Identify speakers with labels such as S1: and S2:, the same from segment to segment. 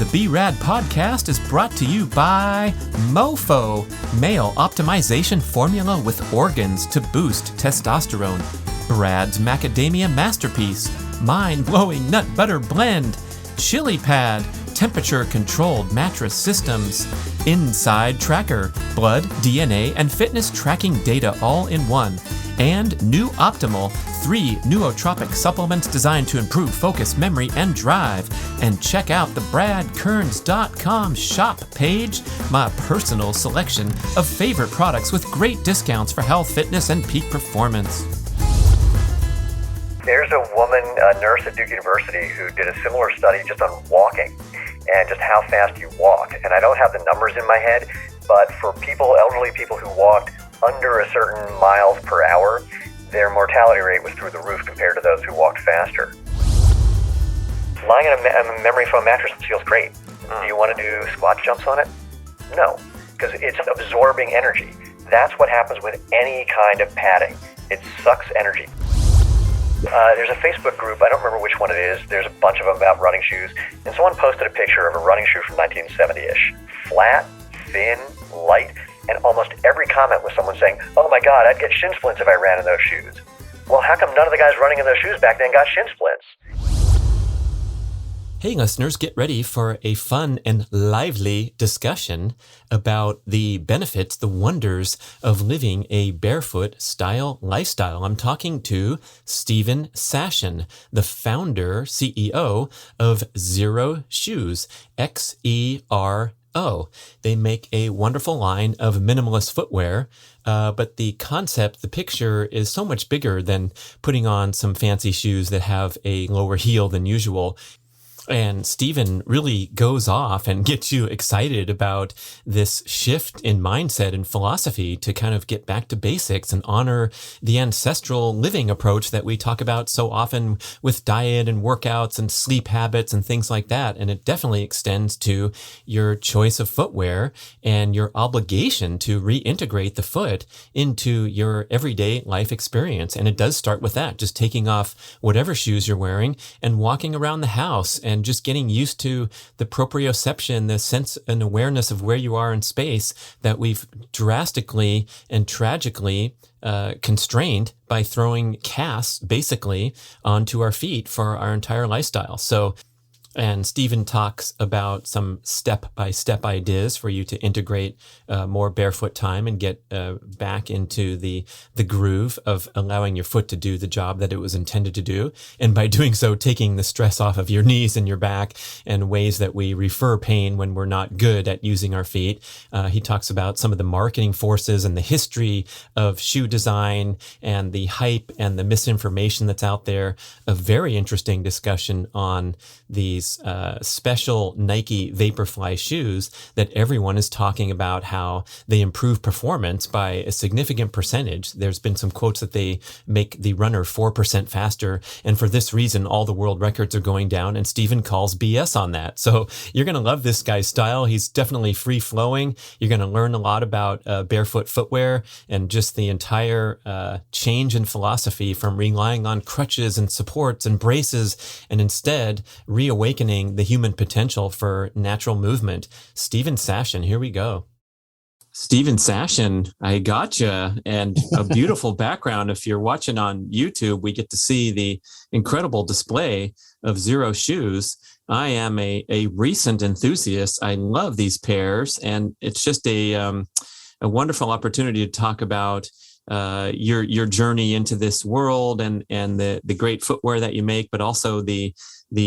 S1: The B.rad podcast is brought to you by MoFo, male optimization formula with organs to boost testosterone. B.rad's macadamia masterpiece, mind-blowing nut butter blend. Chili Pad, temperature-controlled mattress systems. Inside Tracker, blood, DNA, and fitness tracking data all in one. And New Optimal, 3 nootropic supplements designed to improve focus, memory, and drive. And check out the bradkearns.com shop page, my personal selection of favorite products with great discounts for health, fitness, and peak performance.
S2: There's a woman, a nurse at Duke University, who did a similar study just on walking and just how fast you walk. And I don't have the numbers in my head, but for people, elderly people who walked under a certain miles per hour, their mortality rate was through the roof compared to those who walked faster. Lying on a memory foam mattress feels great. Do you want to do squat jumps on it? No, because it's absorbing energy. That's what happens with any kind of padding. It sucks energy. There's a Facebook group, I don't remember which one it is, there's a bunch of them about running shoes, and someone posted a picture of a running shoe from 1970-ish. Flat, thin, light, and almost every comment was someone saying, "Oh my God, I'd get shin splints if I ran in those shoes." Well, how come none of the guys running in those shoes back then got shin splints?
S1: Hey listeners, get ready for a fun and lively discussion about the benefits, the wonders of living a barefoot-style lifestyle. I'm talking to Steven Sashen, the founder, CEO of Xero Shoes, Xero. They make a wonderful line of minimalist footwear, but the concept, the picture is so much bigger than putting on some fancy shoes that have a lower heel than usual. And Steven really goes off and gets you excited about this shift in mindset and philosophy to kind of get back to basics and honor the ancestral living approach that we talk about so often with diet and workouts and sleep habits and things like that. And it definitely extends to your choice of footwear and your obligation to reintegrate the foot into your everyday life experience. And it does start with that, just taking off whatever shoes you're wearing and walking around the house and just getting used to the proprioception, the sense and awareness of where you are in space that we've drastically and tragically constrained by throwing casts basically onto our feet for our entire lifestyle. And Steven talks about some step-by-step ideas for you to integrate more barefoot time and get back into the groove of allowing your foot to do the job that it was intended to do. And by doing so, taking the stress off of your knees and your back and ways that we refer pain when we're not good at using our feet. He talks about some of the marketing forces and the history of shoe design and the hype and the misinformation that's out there. A very interesting discussion on these special Nike Vaporfly shoes that everyone is talking about how they improve performance by a significant percentage. There's been some quotes that they make the runner 4% faster. And for this reason, all the world records are going down. And Steven calls BS on that. So you're going to love this guy's style. He's definitely free flowing. You're going to learn a lot about barefoot footwear and just the entire change in philosophy from relying on crutches and supports and braces and instead reawakening the human potential for natural movement. Steven Sashen, here we go. Steven Sashen, I gotcha. And a beautiful background. If you're watching on YouTube, we get to see the incredible display of Xero Shoes. I am a recent enthusiast. I love these pairs, and it's just a wonderful opportunity to talk about your journey into this world and the great footwear that you make, but also the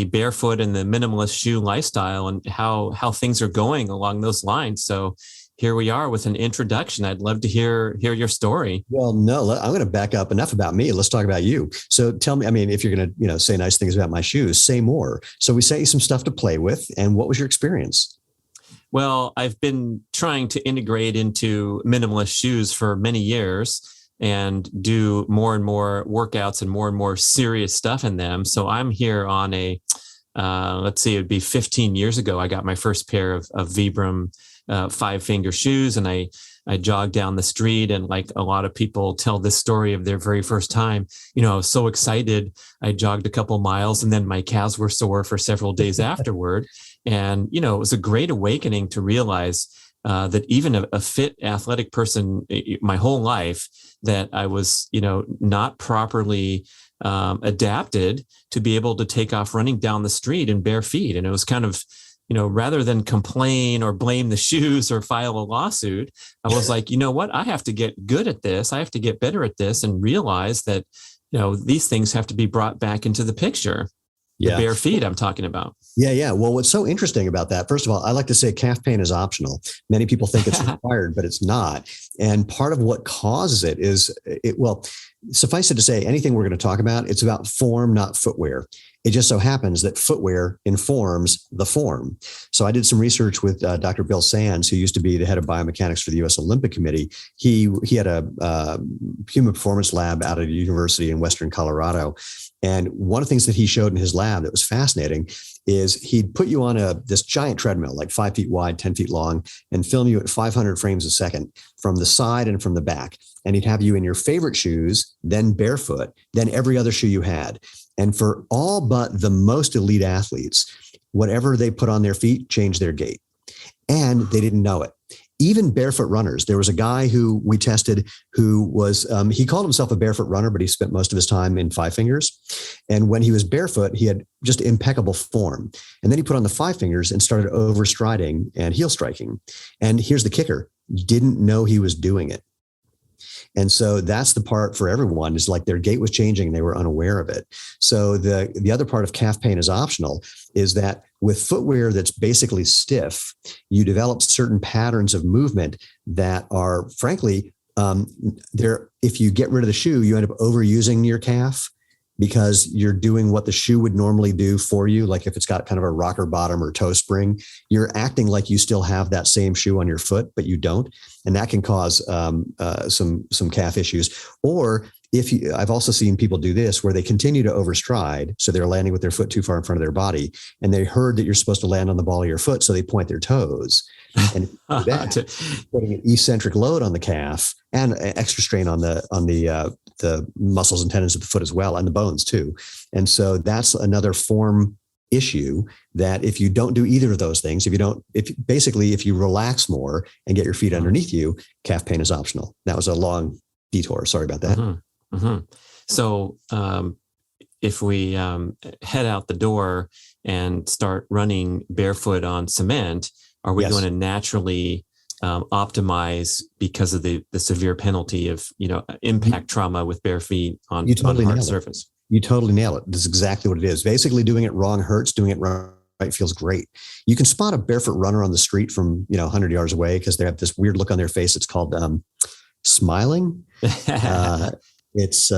S1: barefoot and the minimalist shoe lifestyle and how things are going along those lines. So here we are with an introduction. I'd love to hear your story.
S3: Well, no, I'm going to back up. Enough about me. Let's talk about you. So tell me, I mean, if you're going to, say nice things about my shoes, say more. So we sent you some stuff to play with. And what was your experience?
S1: Well, I've been trying to integrate into minimalist shoes for many years and do more and more workouts and more serious stuff in them. So I'm here on a let's see, it'd be 15 years ago, I got my first pair of Vibram 5-finger shoes, and I jogged down the street, and like a lot of people tell this story of their very first time, I was so excited. I jogged a couple miles, and then my calves were sore for several days afterward. And, it was a great awakening to realize that even a fit athletic person my whole life, that I was, not properly adapted to be able to take off running down the street in bare feet. And it was kind of, rather than complain or blame the shoes or file a lawsuit, I was like, you know what? I have to get good at this. I have to get better at this, and realize that, these things have to be brought back into the picture. The bare feet I'm talking about.
S3: Yeah. Well, what's so interesting about that, first of all, I like to say calf pain is optional. Many people think it's required, but it's not. And part of what causes it is, suffice it to say, anything we're going to talk about, it's about form, not footwear. It just so happens that footwear informs the form. So I did some research with Dr. Bill Sands, who used to be the head of biomechanics for the U.S. Olympic Committee. He had a human performance lab out at a university in Western Colorado. And one of the things that he showed in his lab that was fascinating is he'd put you on this giant treadmill, like 5 feet wide, 10 feet long, and film you at 500 frames a second from the side and from the back. And he'd have you in your favorite shoes, then barefoot, then every other shoe you had. And for all but the most elite athletes, whatever they put on their feet changed their gait. And they didn't know it. Even barefoot runners. There was a guy who we tested who was, he called himself a barefoot runner, but he spent most of his time in 5 fingers. And when he was barefoot, he had just impeccable form. And then he put on the 5 fingers and started overstriding and heel striking. And here's the kicker. Didn't know he was doing it. And so that's the part for everyone, is like their gait was changing and they were unaware of it. So the other part of calf pain is optional, is that with footwear that's basically stiff, you develop certain patterns of movement that are, frankly, if you get rid of the shoe, you end up overusing your calf, because you're doing what the shoe would normally do for you. Like if it's got kind of a rocker bottom or toe spring, you're acting like you still have that same shoe on your foot, but you don't. And that can cause some calf issues. Or I've also seen people do this where they continue to overstride. So they're landing with their foot too far in front of their body. And they heard that you're supposed to land on the ball of your foot. So they point their toes. And that, putting an eccentric load on the calf and extra strain on the muscles and tendons of the foot as well, and the bones too. And so that's another form issue, that if you don't do either of those things, if you relax more and get your feet underneath you, calf pain is optional. That was a long detour. Sorry about that.
S1: Mm-hmm. Mm-hmm. So if we head out the door and start running barefoot on cement, are we going to naturally optimize because of the severe penalty of impact trauma with bare feet on hard surface?
S3: You totally nail it. This is exactly what it is. Basically, doing it wrong hurts. Doing it right feels great. You can spot a barefoot runner on the street from 100 yards away because they have this weird look on their face. It's called smiling. It's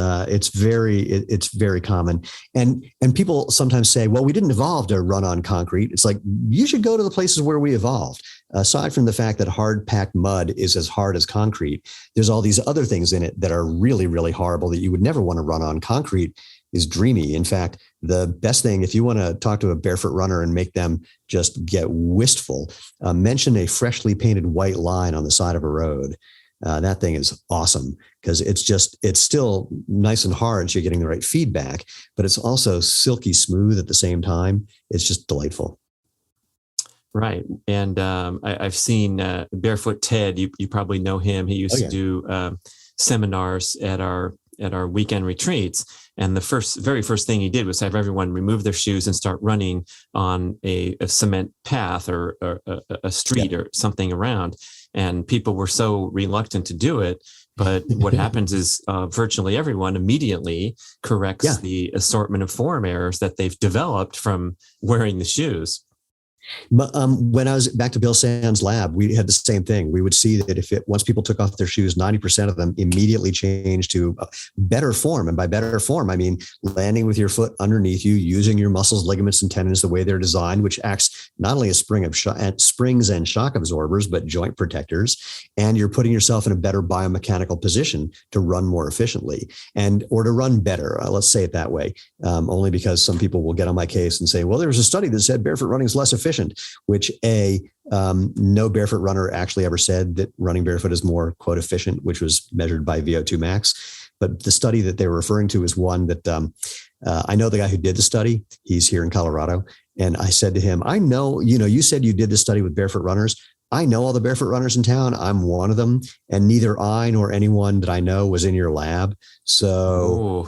S3: very common. And people sometimes say, well, we didn't evolve to run on concrete. It's like, you should go to the places where we evolved. Aside from the fact that hard packed mud is as hard as concrete, there's all these other things in it that are really, really horrible that you would never want to run on. Concrete is dreamy. In fact, the best thing, if you want to talk to a barefoot runner and make them just get wistful, mention a freshly painted white line on the side of a road. That thing is awesome, because it's still nice and hard. So you're getting the right feedback, but it's also silky smooth at the same time. It's just delightful.
S1: Right. And I've seen Barefoot Ted. You probably know him. He used to do seminars at our weekend retreats. And the very first thing he did was have everyone remove their shoes and start running on a cement path or a street or something around. And people were so reluctant to do it. But what happens is virtually everyone immediately corrects the assortment of form errors that they've developed from wearing the shoes.
S3: But when I was back to Bill Sand's lab, we had the same thing. We would see that once people took off their shoes, 90% of them immediately changed to better form. And by better form, I mean landing with your foot underneath you, using your muscles, ligaments, and tendons the way they're designed, which acts not only as springs and shock absorbers, but joint protectors. And you're putting yourself in a better biomechanical position to run more efficiently or to run better. Let's say it that way. Only because some people will get on my case and say, well, there was a study that said barefoot running is less efficient, which no barefoot runner actually ever said that running barefoot is more, quote, efficient, which was measured by VO2 max. But the study that they were referring to is one that I know the guy who did the study. He's here in Colorado. And I said to him, I know, you said you did this study with barefoot runners. I know all the barefoot runners in town. I'm one of them. And neither I nor anyone that I know was in your lab. So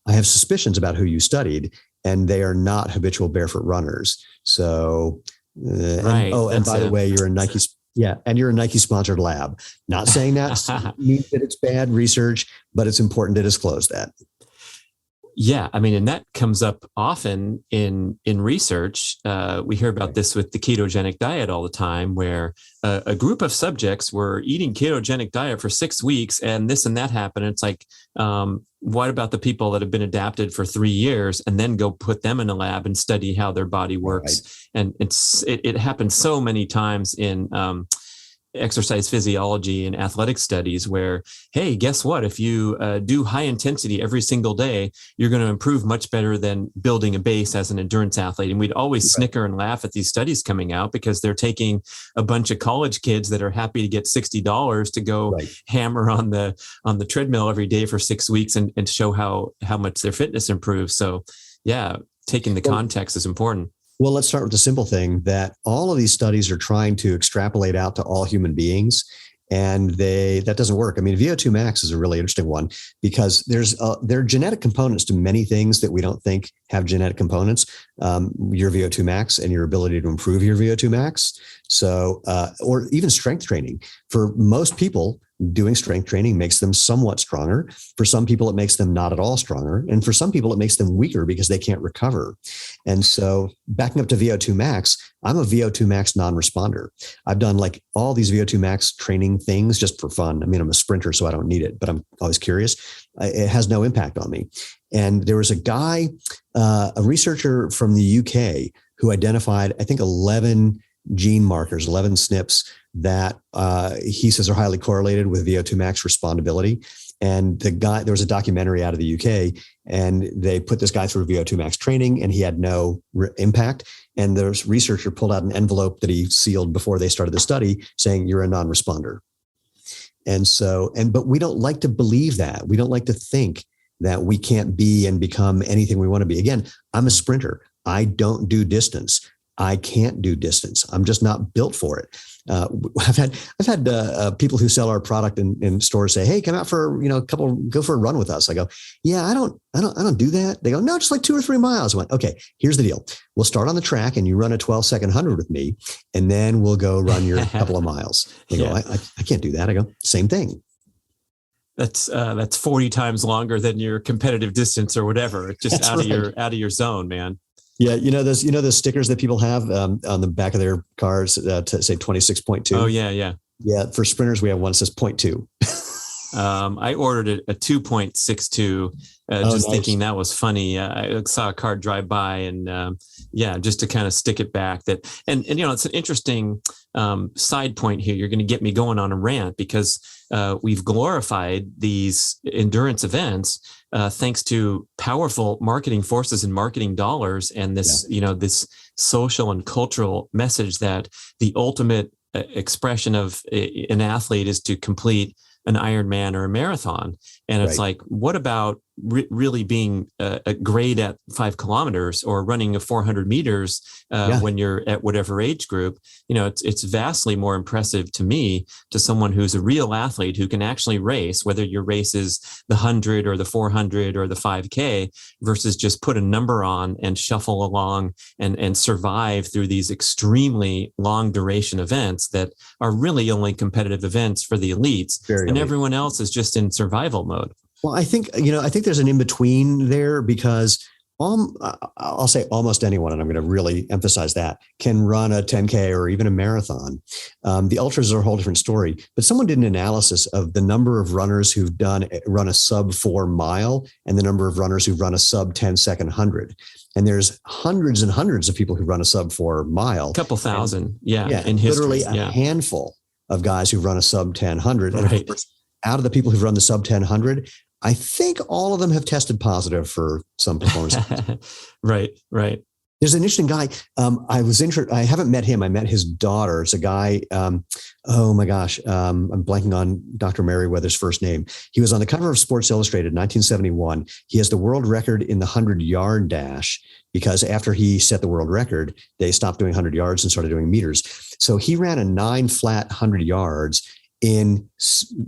S3: I have suspicions about who you studied, and they are not habitual barefoot runners. So,
S1: right.
S3: And by the way, you're a Nike. Yeah. And you're a Nike sponsored lab. Not saying that means that it's bad research, but it's important to disclose that.
S1: Yeah, I mean, and that comes up often in research. We hear about this with the ketogenic diet all the time, where a group of subjects were eating ketogenic diet for 6 weeks, and this and that happened. And it's like, what about the people that have been adapted for 3 years, and then go put them in a lab and study how their body works? Right. And it happens so many times in exercise physiology and athletic studies where, hey, guess what? If you do high intensity every single day, you're going to improve much better than building a base as an endurance athlete. And we'd always snicker and laugh at these studies coming out because they're taking a bunch of college kids that are happy to get $60 to go hammer on the treadmill every day for 6 weeks and show how much their fitness improves. So yeah, taking the context is important.
S3: Well, let's start with the simple thing that all of these studies are trying to extrapolate out to all human beings, and that doesn't work. I mean, VO2 max is a really interesting one because there are genetic components to many things that we don't think have genetic components. Your VO2 max and your ability to improve your VO2 max. So, or even strength training. For most people, doing strength training makes them somewhat stronger. For some people, it makes them not at all stronger. And for some people, it makes them weaker because they can't recover. And so backing up to VO2 max, I'm a VO2 max non-responder. I've done like all these VO2 max training things just for fun. I mean, I'm a sprinter, so I don't need it, but I'm always curious. It has no impact on me. And there was a guy, a researcher from the UK who identified, I think, 11 gene markers, 11 SNPs that he says are highly correlated with VO2 max respondability. And there was a documentary out of the UK, and they put this guy through VO2 max training, and he had no impact. And the researcher pulled out an envelope that he sealed before they started the study saying, you're a non-responder. But we don't like to believe that. We don't like to think that we can't be and become anything we want to be. Again, I'm a sprinter. I don't do distance. I can't do distance. I'm just not built for it. I've had people who sell our product in stores say, "Hey, come out for go for a run with us." I go, "Yeah, I don't do that." They go, "No, just like 2 or 3 miles." I went, "Okay, here's the deal. We'll start on the track and you run a 12-second 100 with me, and then we'll go run your couple of miles." They go, I can't do that." I go, "Same thing."
S1: That's 40 times longer than your competitive distance or whatever. It's just out of your zone, man.
S3: Yeah, those stickers that people have on the back of their cars to say 26.2.
S1: Oh yeah.
S3: For sprinters, we have one that says 0.2.
S1: I ordered a 2.62, just thinking that was funny. I saw a car drive by, and just to kind of stick it back. And it's an interesting side point here. You're going to get me going on a rant because we've glorified these endurance events thanks to powerful marketing forces and marketing dollars, and this this social and cultural message that the ultimate expression of an athlete is to complete an Ironman or a marathon. And it's like, what about really being great at 5 kilometers or running a 400 meters when you're at whatever age group? It's vastly more impressive to me, to someone who's a real athlete who can actually race, whether your race is the 100 or the 400 or the 5K, versus just put a number on and shuffle along and survive through these extremely long duration events that are really only competitive events for the elites. And everyone else is just in survival mode.
S3: Well, I think there's an in-between there, because I'll say almost anyone, and I'm going to really emphasize that, can run a 10K or even a marathon. The ultras are a whole different story, but someone did an analysis of the number of runners who've run a sub 4 mile and the number of runners who've run a sub 10-second 100. And there's hundreds and hundreds of people who run a sub 4 mile.
S1: A couple thousand, in
S3: literally
S1: history.
S3: A handful of guys who run a sub 10-100. And
S1: Right.
S3: of course, out of the people who've run the sub 10-100, I think all of them have tested positive for some performance.
S1: Right.
S3: There's an interesting guy. I haven't met him. I met his daughter. It's a guy. Oh my gosh. I'm blanking on Dr. Merriweather's first name. He was on the cover of Sports Illustrated in 1971. He has the world record in the 100-yard dash because after he set the world record, they stopped doing 100 yards and started doing meters. So he ran a 9 flat 100 yards in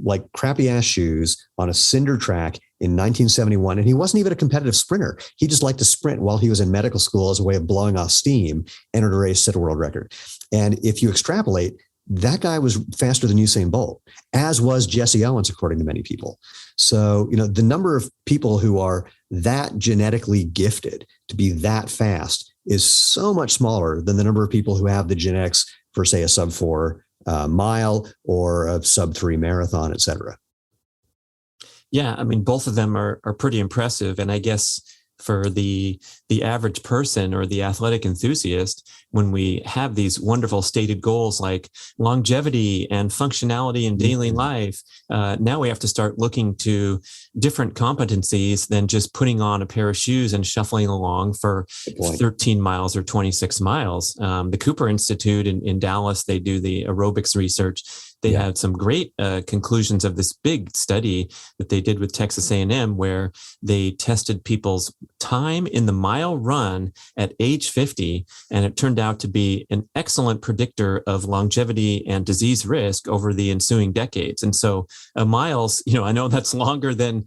S3: like crappy ass shoes on a cinder track in 1971. And he wasn't even a competitive sprinter. He just liked to sprint while he was in medical school as a way of blowing off steam, entered a race, set a world record. And if you extrapolate, that guy was faster than Usain Bolt, as was Jesse Owens, according to many people. So, the number of people who are that genetically gifted to be that fast is so much smaller than the number of people who have the genetics for, say, a sub 4 mile or a sub 3 marathon, et cetera.
S1: Yeah, I mean, both of them are pretty impressive. And I guess for the average person or the athletic enthusiast, when we have these wonderful stated goals like longevity and functionality in daily life, now we have to start looking to different competencies than just putting on a pair of shoes and shuffling along for 13 miles or 26 miles. The Cooper Institute in Dallas, they do the aerobics research. They had some great conclusions of this big study that they did with Texas A&M, where they tested people's time in the mile run at age 50, and it turned out to be an excellent predictor of longevity and disease risk over the ensuing decades. And so miles, I know that's longer than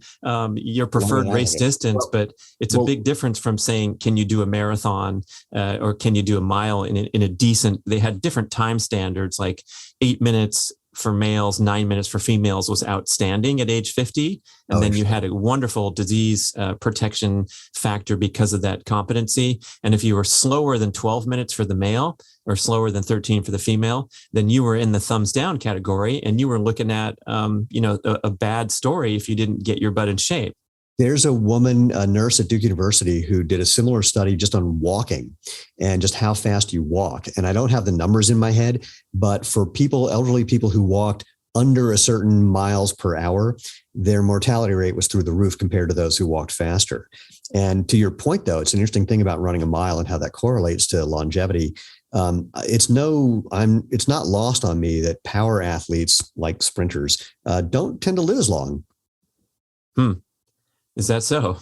S1: your preferred race distance, but it's a big difference from saying, can you do a marathon or can you do a mile in a decent, they had different time standards, like 8 minutes for males, 9 minutes for females was outstanding at age 50. And then you had a wonderful disease protection factor because of that competency. And if you were slower than 12 minutes for the male or slower than 13 for the female, then you were in the thumbs down category and you were looking at, a bad story if you didn't get your butt in shape.
S3: There's a woman, a nurse at Duke University, who did a similar study just on walking and just how fast you walk. And I don't have the numbers in my head, but for elderly people who walked under a certain miles per hour, their mortality rate was through the roof compared to those who walked faster. And to your point, though, it's an interesting thing about running a mile and how that correlates to longevity. It's not lost on me that power athletes like sprinters don't tend to live as long.
S1: Is that so?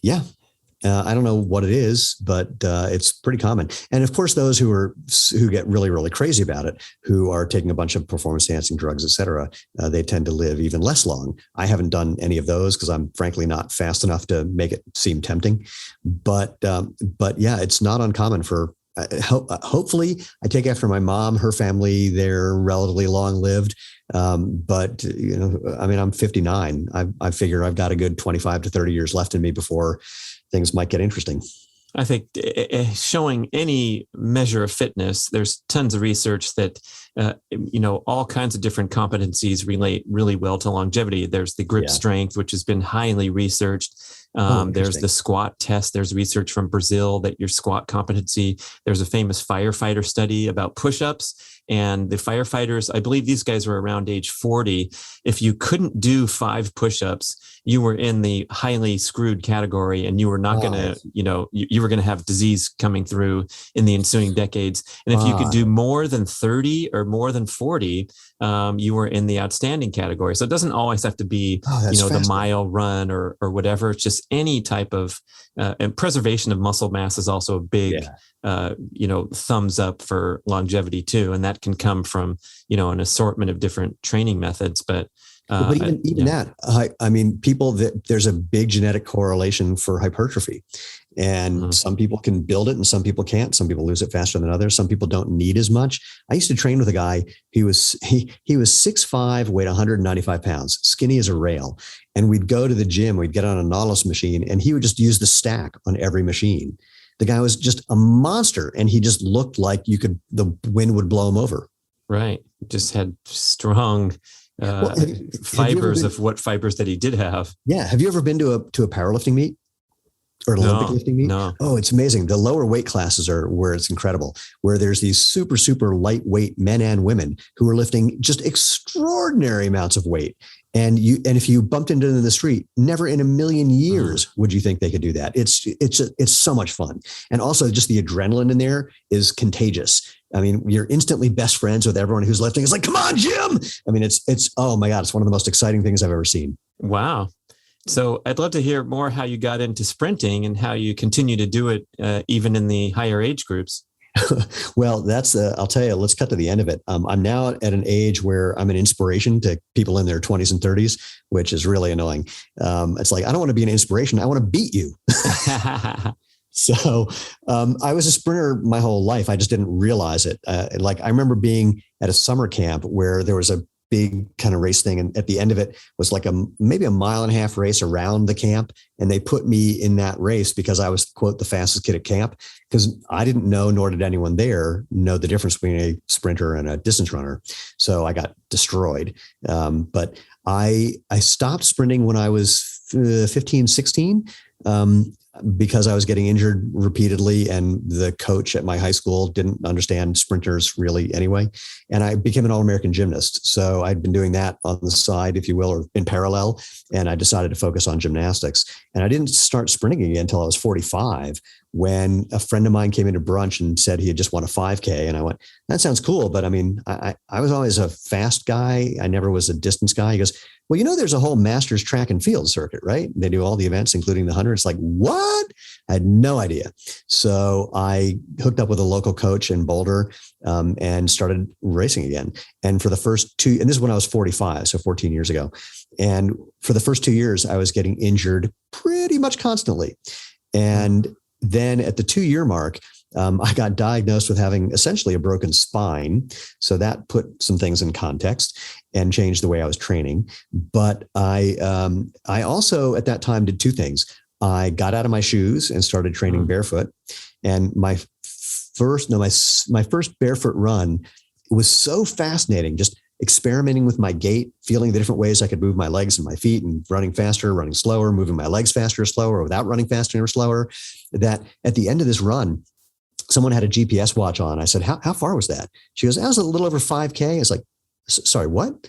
S3: Yeah. I don't know what it is, but it's pretty common. And of course, those who get really, really crazy about it, who are taking a bunch of performance enhancing drugs, et cetera, they tend to live even less long. I haven't done any of those because I'm frankly not fast enough to make it seem tempting. But yeah, it's not uncommon for. Hopefully, I take after my mom, her family, they're relatively long lived. But I'm 59. I figure I've got a good 25 to 30 years left in me before things might get interesting.
S1: I think showing any measure of fitness, there's tons of research that, all kinds of different competencies relate really well to longevity. There's the grip strength, which has been highly researched. There's the squat test. There's research from Brazil that your squat competency. There's a famous firefighter study about push-ups. And the firefighters, I believe these guys were around age 40. If you couldn't do 5 push-ups, you were in the highly screwed category, and you were not going to, you were going to have disease coming through in the ensuing decades. And if you could do more than 30 or more than 40, you were in the outstanding category. So it doesn't always have to be, the mile run or whatever. It's just any type of, and preservation of muscle mass is also a big, thumbs up for longevity too. And that can come from, an assortment of different training methods, but even that, I mean, people there's a big genetic correlation for hypertrophy.
S3: And some people can build it and some people can't. Some people lose it faster than others. Some people don't need as much. I used to train with a guy. He was 6'5", weighed 195 pounds, skinny as a rail. And we'd go to the gym, we'd get on a Nautilus machine, and he would just use the stack on every machine. The guy was just a monster, and he just looked like the wind would blow him over.
S1: Right. Just had strong fibers of what fibers that he did have.
S3: Yeah. Have you ever been to a powerlifting meet or an Olympic lifting meet?
S1: No.
S3: Oh, it's amazing. The lower weight classes are where it's incredible, where there's these super, super lightweight men and women who are lifting just extraordinary amounts of weight. And if you bumped into them in the street, never in a million years would you think they could do that. It's so much fun. And also just the adrenaline in there is contagious. I mean, you're instantly best friends with everyone who's lifting. It's like, come on, Jim. I mean, it's, oh my God, it's one of the most exciting things I've ever seen.
S1: Wow. So I'd love to hear more how you got into sprinting and how you continue to do it even in the higher age groups.
S3: Well, I'll tell you, let's cut to the end of it. I'm now at an age where I'm an inspiration to people in their 20s and 30s, which is really annoying. It's like, I don't want to be an inspiration. I want to beat you. So I was a sprinter my whole life. I just didn't realize it. Like I remember being at a summer camp where there was a big kind of race thing. And at the end of it was like maybe a 1.5 mile race around the camp. And they put me in that race because I was, quote, the fastest kid at camp, because I didn't know, nor did anyone there know the difference between a sprinter and a distance runner. So I got destroyed. But I stopped sprinting when I was 15, 16. Because I was getting injured repeatedly and the coach at my high school didn't understand sprinters really anyway. And I became an All-American gymnast. So I'd been doing that on the side, if you will, or in parallel. And I decided to focus on gymnastics. And I didn't start sprinting again until I was 45, when a friend of mine came into brunch and said he had just won a 5K. And I went, that sounds cool. But I mean, I was always a fast guy. I never was a distance guy. He goes, well, there's a whole masters track and field circuit, right? They do all the events, including the 100. It's like, what? I had no idea. So I hooked up with a local coach in Boulder and started racing again. And for the first and this is when I was 45, so 14 years ago. And for the first 2 years, I was getting injured pretty much constantly. And then at the 2-year mark, I got diagnosed with having essentially a broken spine. So that put some things in context and changed the way I was training. But I also at that time did two things. I got out of my shoes and started training barefoot. And my first barefoot run was so fascinating, just experimenting with my gait, feeling the different ways I could move my legs and my feet, and running faster, running slower, moving my legs faster or slower without running faster or slower, that at the end of this run, someone had a GPS watch on. I said, how far was that? She goes, that was a little over 5K. I was like, sorry, what?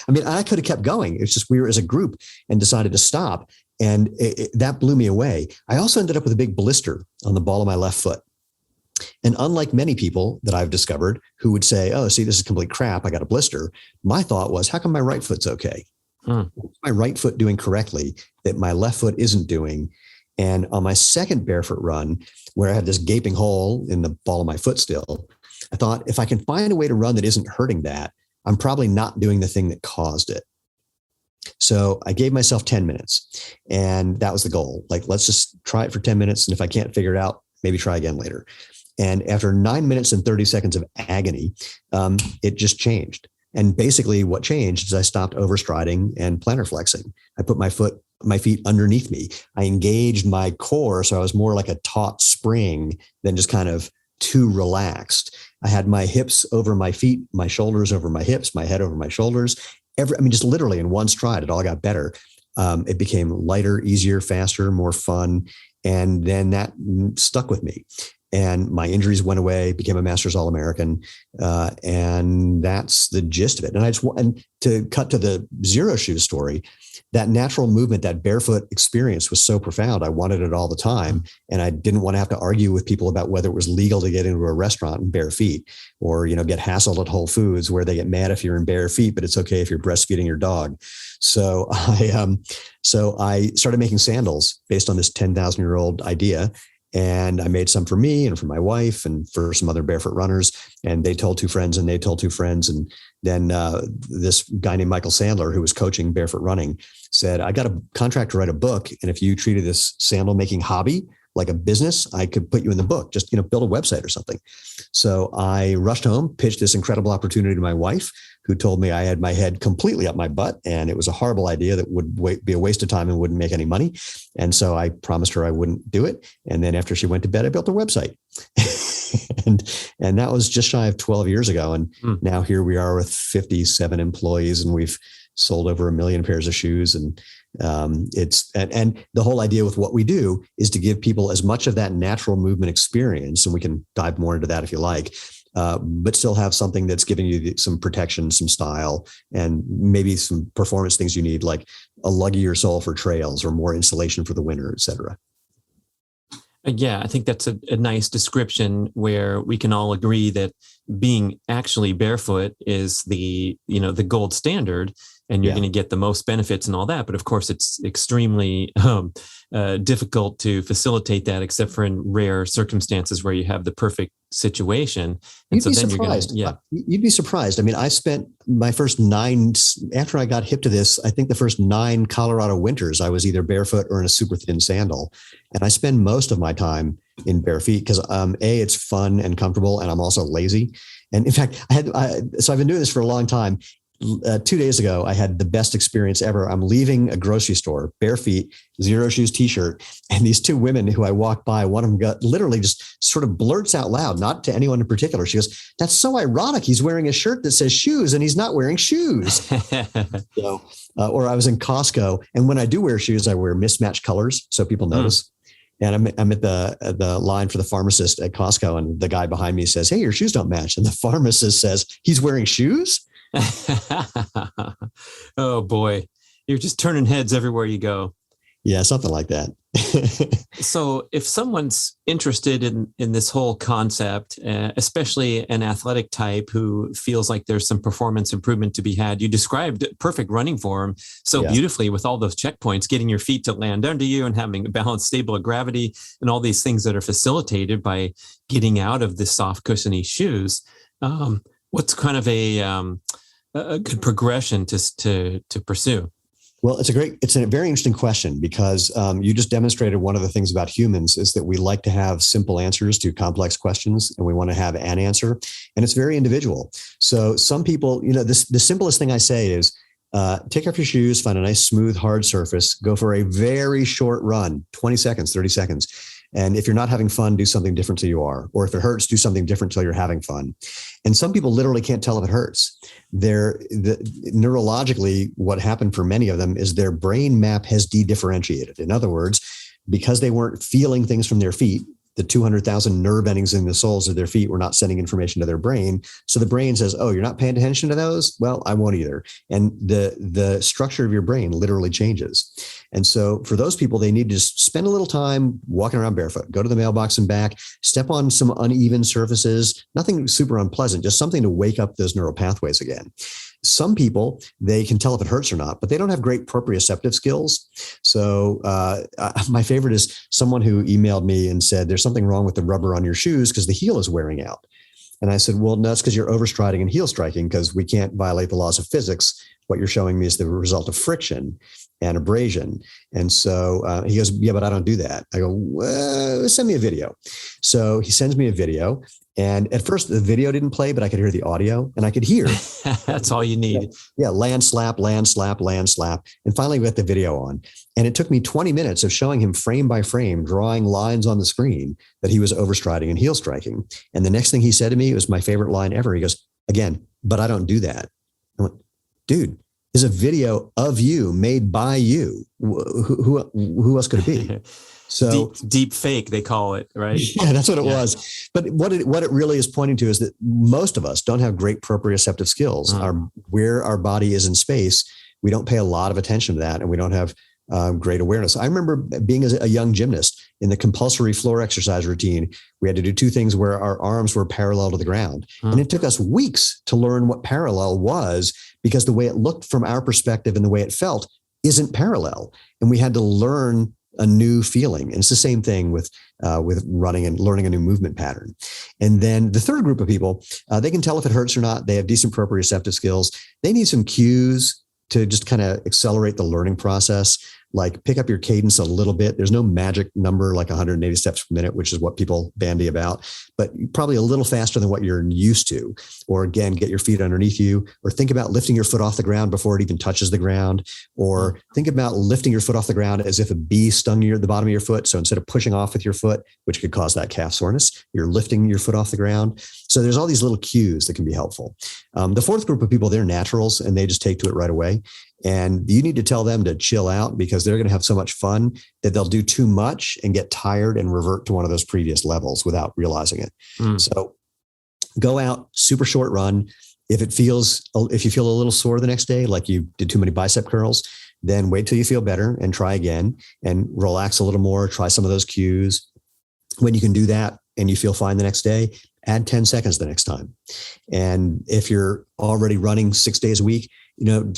S3: I mean, I could have kept going. It's just, we were as a group and decided to stop. And that blew me away. I also ended up with a big blister on the ball of my left foot. And unlike many people that I've discovered who would say, oh, see, this is complete crap, I got a blister, my thought was, how come my right foot's okay? What's my right foot doing correctly that my left foot isn't doing? And on my second barefoot run, where I had this gaping hole in the ball of my foot still, I thought, if I can find a way to run that isn't hurting that, I'm probably not doing the thing that caused it. So I gave myself 10 minutes, and that was the goal. Like, let's just try it for 10 minutes. And if I can't figure it out, maybe try again later. And after 9 minutes and 30 seconds of agony, it just changed. And basically what changed is I stopped overstriding and plantar flexing. I put my feet underneath me. I engaged my core. So I was more like a taut spring than just kind of too relaxed. I had my hips over my feet, my shoulders over my hips, my head over my shoulders. Just literally in one stride, it all got better. It became lighter, easier, faster, more fun. And then that stuck with me. And my injuries went away, became a Masters All-American. And that's the gist of it. And to cut to the Xero Shoes story, that natural movement, that barefoot experience was so profound. I wanted it all the time. And I didn't want to have to argue with people about whether it was legal to get into a restaurant in bare feet, or, get hassled at Whole Foods where they get mad if you're in bare feet, but it's okay if you're breastfeeding your dog. So I started making sandals based on this 10,000-year-old idea. And I made some for me and for my wife and for some other barefoot runners. And they told 2 friends and they told 2 friends. And then this guy named Michael Sandler, who was coaching barefoot running, said, I got a contract to write a book. And if you treated this sandal making hobby like a business, I could put you in the book, just, build a website or something. So I rushed home, pitched this incredible opportunity to my wife, who told me I had my head completely up my butt and it was a horrible idea that would be a waste of time and wouldn't make any money. And so I promised her I wouldn't do it. And then after she went to bed, I built a website. and that was just shy of 12 years ago. And now here we are with 57 employees, and we've sold over 1 million pairs of shoes. And and the whole idea with what we do is to give people as much of that natural movement experience, and we can dive more into that if you like, but still have something that's giving you some protection, some style, and maybe some performance things you need, like a luggier sole for trails or more insulation for the winter, et cetera.
S1: Yeah, I think that's a nice description where we can all agree that being actually barefoot is the gold standard, and you're going to get the most benefits and all that. But of course, it's extremely difficult to facilitate that, except for in rare circumstances where you have the perfect situation. And
S3: You'd be surprised. You'd be surprised. I mean, I spent my first 9, after I got hip to this, I think the first 9 Colorado winters, I was either barefoot or in a super thin sandal. And I spend most of my time in bare feet because it's fun and comfortable, and I'm also lazy. And in fact, so I've been doing this for a long time. 2 days ago, I had the best experience ever. I'm leaving a grocery store, bare feet, Xero Shoes t-shirt. And these 2 women who I walked by, one of them got literally just sort of blurts out loud, not to anyone in particular. She goes, "That's so ironic. He's wearing a shirt that says shoes and he's not wearing shoes." Or I was in Costco, and when I do wear shoes, I wear mismatched colors so people notice. And I'm at the line for the pharmacist at Costco, and the guy behind me says, "Hey, your shoes don't match." And the pharmacist says, "He's wearing shoes?"
S1: Oh boy, you're just turning heads everywhere you go.
S3: Yeah, something like that.
S1: So if someone's interested in this whole concept, especially an athletic type who feels like there's some performance improvement to be had, you described perfect running form so beautifully with all those checkpoints, getting your feet to land under you and having a balanced, stable gravity and all these things that are facilitated by getting out of the soft, cushiony shoes. What's kind of a good progression to pursue?
S3: Well, it's a very interesting question because you just demonstrated one of the things about humans is that we like to have simple answers to complex questions, and we want to have an answer, and it's very individual. So some people, the simplest thing I say is take off your shoes, find a nice, smooth, hard surface, go for a very short run, 20 seconds, 30 seconds. And if you're not having fun, do something different till you are. Or if it hurts, do something different till you're having fun. And some people literally can't tell if it hurts. Neurologically, what happened for many of them is their brain map has de-differentiated. In other words, because they weren't feeling things from their feet, the 200,000 nerve endings in the soles of their feet were not sending information to their brain. So the brain says, "Oh, you're not paying attention to those? Well, I won't either." And the structure of your brain literally changes. And so for those people, they need to just spend a little time walking around barefoot, go to the mailbox and back, step on some uneven surfaces, nothing super unpleasant, just something to wake up those neural pathways again. Some people, they can tell if it hurts or not, but they don't have great proprioceptive skills. So my favorite is someone who emailed me and said, "There's something wrong with the rubber on your shoes because the heel is wearing out." And I said, "Well, no, that's because you're overstriding and heel striking because we can't violate the laws of physics. What you're showing me is the result of friction and abrasion." And so he goes, "Yeah, but I don't do that." I go, "Well, send me a video." So he sends me a video. And at first the video didn't play, but I could hear the audio and I could hear.
S1: That's all you need.
S3: Yeah. Land slap, land slap, land slap. And finally we got the video on. And it took me 20 minutes of showing him frame by frame, drawing lines on the screen that he was overstriding and heel striking. And the next thing he said to me was my favorite line ever. He goes, "Again, but I don't do that." I went, "Dude, there's a video of you made by you. Who else could it be?" So
S1: deep fake, they call it, right?
S3: Yeah, that's what it was. But what it really is pointing to is that most of us don't have great proprioceptive skills. Where our body is in space, we don't pay a lot of attention to that, and we don't have great awareness. I remember being a young gymnast in the compulsory floor exercise routine. We had to do 2 things where our arms were parallel to the ground. And it took us weeks to learn what parallel was because the way it looked from our perspective and the way it felt isn't parallel. And we had to learn a new feeling. And it's the same thing with running and learning a new movement pattern. And then the third group of people, they can tell if it hurts or not. They have decent proprioceptive skills. They need some cues to just kind of accelerate the learning process. like pick up your cadence a little bit. There's no magic number like 180 steps per minute, which is what people bandy about, but probably a little faster than what you're used to. Or again, get your feet underneath you, or think about lifting your foot off the ground before it even touches the ground, or think about lifting your foot off the ground as if a bee stung the bottom of your foot. So instead of pushing off with your foot, which could cause that calf soreness, you're lifting your foot off the ground. So there's all these little cues that can be helpful. The fourth group of people, they're naturals and they just take to it right away. And you need to tell them to chill out because they're going to have so much fun that they'll do too much and get tired and revert to one of those previous levels without realizing it. So go out, super short run. If you feel a little sore the next day, like you did too many bicep curls, then wait till you feel better and try again and relax a little more. Try some of those cues. When you can do that and you feel fine the next day, add 10 seconds the next time. And if you're already running 6 days a week,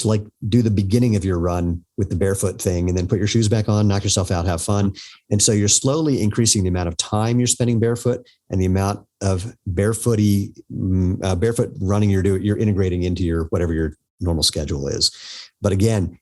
S3: like do the beginning of your run with the barefoot thing and then put your shoes back on, knock yourself out, have fun. And so you're slowly increasing the amount of time you're spending barefoot and the amount of barefoot running you're integrating into your, whatever your normal schedule is. But again,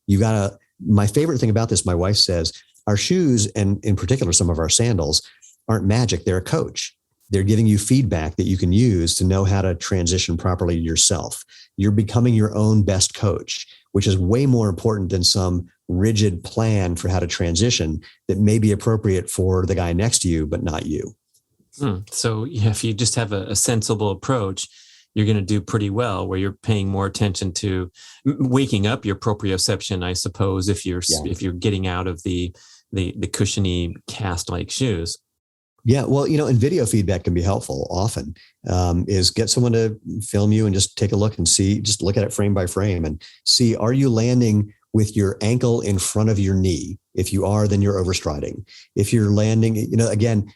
S3: my favorite thing about this, my wife says, our shoes, and in particular, some of our sandals, aren't magic. They're a coach. They're giving you feedback that you can use to know how to transition properly yourself. You're becoming your own best coach, which is way more important than some rigid plan for how to transition that may be appropriate for the guy next to you, but not you.
S1: So if you just have a sensible approach, you're going to do pretty well, where you're paying more attention to waking up your proprioception, I suppose, if you're getting out of the cushiony cast-like shoes.
S3: Yeah, well, and video feedback can be helpful often, is get someone to film you and just take a look and see, just look at it frame by frame and see, are you landing with your ankle in front of your knee? If you are, then you're overstriding. If you're landing, again,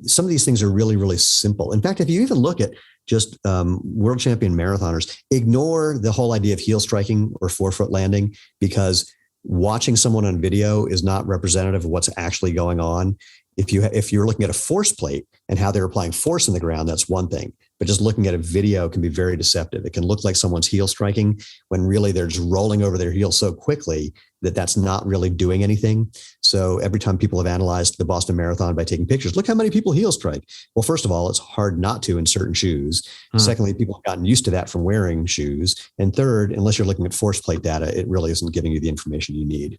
S3: some of these things are really, really simple. In fact, if you even look at just world champion marathoners, ignore the whole idea of heel striking or forefoot landing, because watching someone on video is not representative of what's actually going on. If you're looking at a force plate and how they're applying force in the ground, that's one thing. But just looking at a video can be very deceptive. It can look like someone's heel striking when really they're just rolling over their heel so quickly that that's not really doing anything. So every time people have analyzed the Boston Marathon by taking pictures, look how many people heel strike. Well, first of all, it's hard not to in certain shoes. Secondly, people have gotten used to that from wearing shoes. And third, unless you're looking at force plate data, it really isn't giving you the information you need.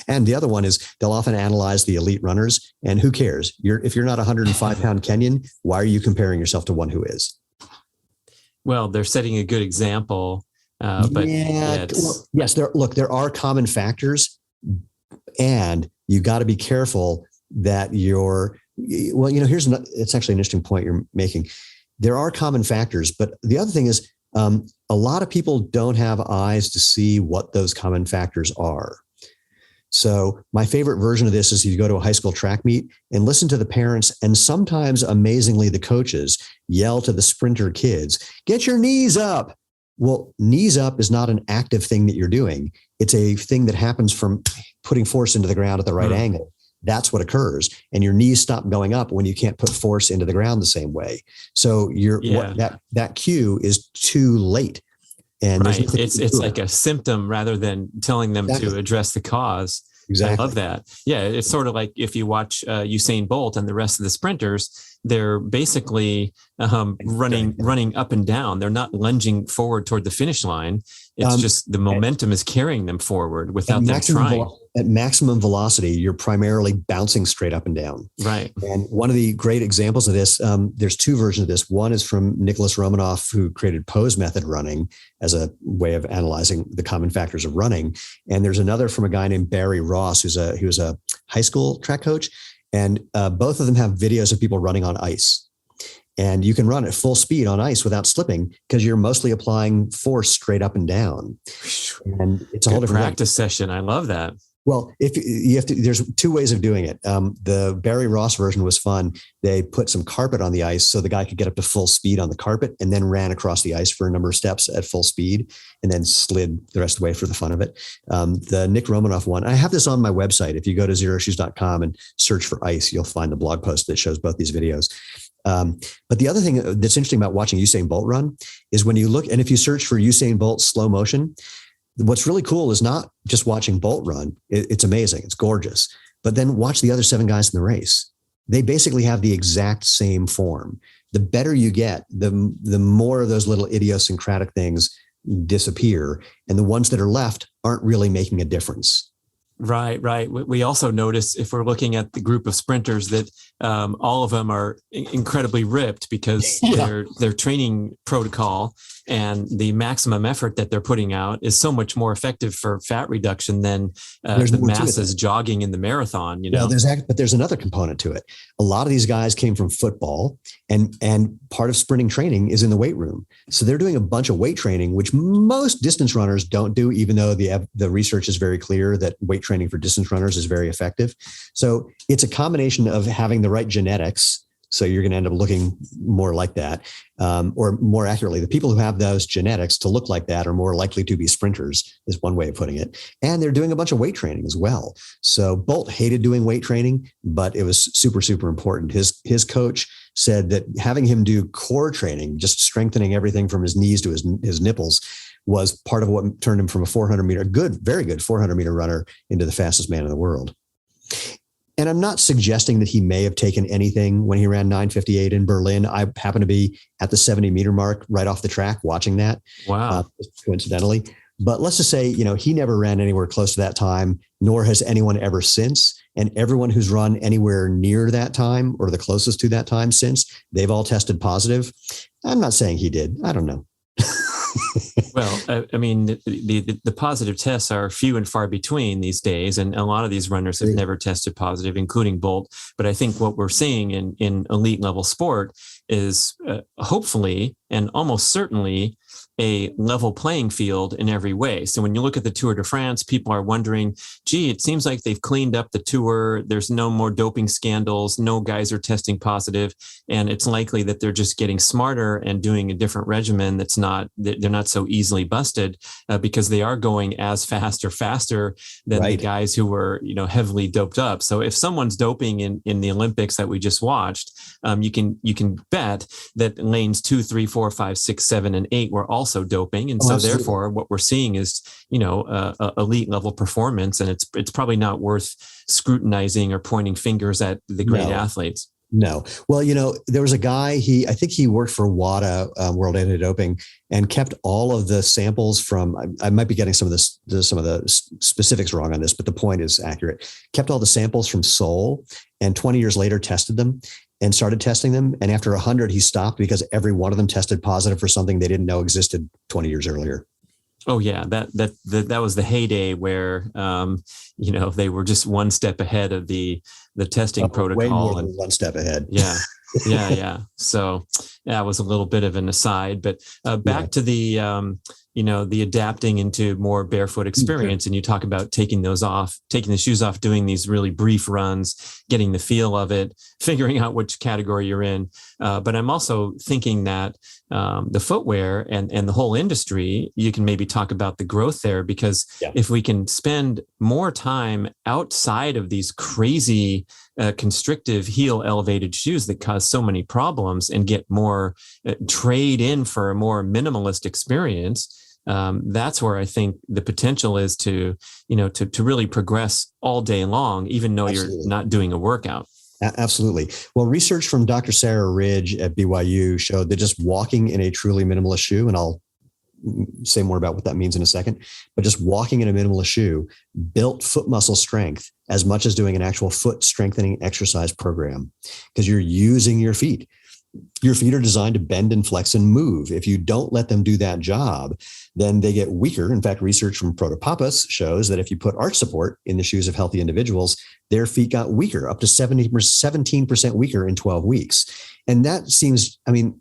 S3: And the other one is they'll often analyze the elite runners, and who cares? If you're not a 105-pound Kenyan, why are you comparing yourself to one who is?
S1: Well, they're setting a good example.
S3: Yes. There are common factors, and you got to be careful that it's actually an interesting point you're making. There are common factors, but the other thing is a lot of people don't have eyes to see what those common factors are. So my favorite version of this is you go to a high school track meet and listen to the parents, and sometimes amazingly the coaches yell to the sprinter kids, "Get your knees up." Well, knees up is not an active thing that you're doing. It's a thing that happens from putting force into the ground at the right angle. That's what occurs. And your knees stop going up when you can't put force into the ground the same way. So that cue is too late. And
S1: right. It's like a symptom rather than telling them to address the cause. Exactly. I love that. Yeah. It's sort of like if you watch Usain Bolt and the rest of the sprinters, they're basically running up and down. They're not lunging forward toward the finish line. It's just the momentum is carrying them forward without them trying. At maximum velocity, you're primarily bouncing straight up and down. Right.
S3: And one of the great examples of this, there's two versions of this. One is from Nicholas Romanoff, who created pose method running as a way of analyzing the common factors of running. And there's another from a guy named Barry Ross, who was a high school track coach. And both of them have videos of people running on ice. And you can run at full speed on ice without slipping because you're mostly applying force straight up and down. And it's a whole different
S1: practice session. I love that.
S3: Well, if you have to, there's two ways of doing it. The Barry Ross version was fun. They put some carpet on the ice so the guy could get up to full speed on the carpet, and then ran across the ice for a number of steps at full speed, and then slid the rest of the way for the fun of it. The Nick Romanoff one, I have this on my website. If you go to xeroshoes.com and search for ice, you'll find the blog post that shows both these videos. But the other thing that's interesting about watching Usain Bolt run is when you look, and if you search for Usain Bolt slow motion, what's really cool is not just watching Bolt run. It's amazing. It's gorgeous. But then watch the other 7 guys in the race. They basically have the exact same form. The better you get, the more of those little idiosyncratic things disappear. And the ones that are left aren't really making a difference.
S1: Right, right. We also notice, if we're looking at the group of sprinters, that all of them are incredibly ripped because their training protocol and the maximum effort that they're putting out is so much more effective for fat reduction than the masses jogging in the marathon.
S3: Well, but there's another component to it. A lot of these guys came from football, and part of sprinting training is in the weight room. So they're doing a bunch of weight training, which most distance runners don't do, even though the research is very clear that weight training for distance runners is very effective. So it's a combination of having the right genetics. So you're going to end up looking more like that, or more accurately, the people who have those genetics to look like that are more likely to be sprinters, is one way of putting it. And they're doing a bunch of weight training as well. So Bolt hated doing weight training, but it was super, super important. His coach said that having him do core training, just strengthening everything from his knees to his nipples, was part of what turned him from a 400 meter, very good 400 meter runner into the fastest man in the world. And I'm not suggesting that he may have taken anything when he ran 9:58 in Berlin. I happened to be at the 70 meter mark right off the track watching that.
S1: Wow.
S3: Coincidentally. But let's just say, he never ran anywhere close to that time, nor has anyone ever since. And everyone who's run anywhere near that time or the closest to that time since, they've all tested positive. I'm not saying he did. I don't know.
S1: Well, I mean, the positive tests are few and far between these days, and a lot of these runners have never tested positive, including Bolt. But I think what we're seeing in elite level sport is hopefully and almost certainly a level playing field in every way. So when you look at the Tour de France, people are wondering, gee, it seems like they've cleaned up the tour. There's no more doping scandals. No guys are testing positive. And it's likely that they're just getting smarter and doing a different regimen they're not so easily busted because they are going as fast or faster than the guys who were, heavily doped up. So if someone's doping in the Olympics that we just watched, you can bet that lanes 2, 3, 4, 5, 6, 7, and 8 were also doping. And so absolutely. Therefore what we're seeing is, elite level performance. And it's probably not worth scrutinizing or pointing fingers at the great athletes.
S3: No. Well, there was a guy, I think he worked for WADA, World Anti-Doping, and kept all of the samples from, I might be getting some of the specifics wrong on this, but the point is accurate. Kept all the samples from Seoul, and 20 years later tested them and started testing them. And after 100, he stopped because every one of them tested positive for something they didn't know existed 20 years earlier.
S1: Oh yeah, that was the heyday where they were just one step ahead of the testing protocol.
S3: Way more than one step ahead.
S1: Yeah. Yeah. So that was a little bit of an aside, but back to the the adapting into more barefoot experience. And you talk about taking the shoes off, doing these really brief runs, getting the feel of it, figuring out which category you're in. But I'm also thinking that the footwear and the whole industry, you can maybe talk about the growth there, because if we can spend more time outside of these crazy constrictive heel elevated shoes that cause so many problems and get more trade in for a more minimalist experience, that's where I think the potential is to really progress all day long, even though Absolutely. You're not doing a workout.
S3: Absolutely. Well, research from Dr. Sarah Ridge at BYU showed that just walking in a truly minimalist shoe, and I'll say more about what that means in a second, but just walking in a minimalist shoe built foot muscle strength as much as doing an actual foot strengthening exercise program, because you're using your feet. Your feet are designed to bend and flex and move. If you don't let them do that job, then they get weaker. In fact, research from Protopapas shows that if you put arch support in the shoes of healthy individuals, their feet got weaker, up to 17% weaker in 12 weeks. And that seems,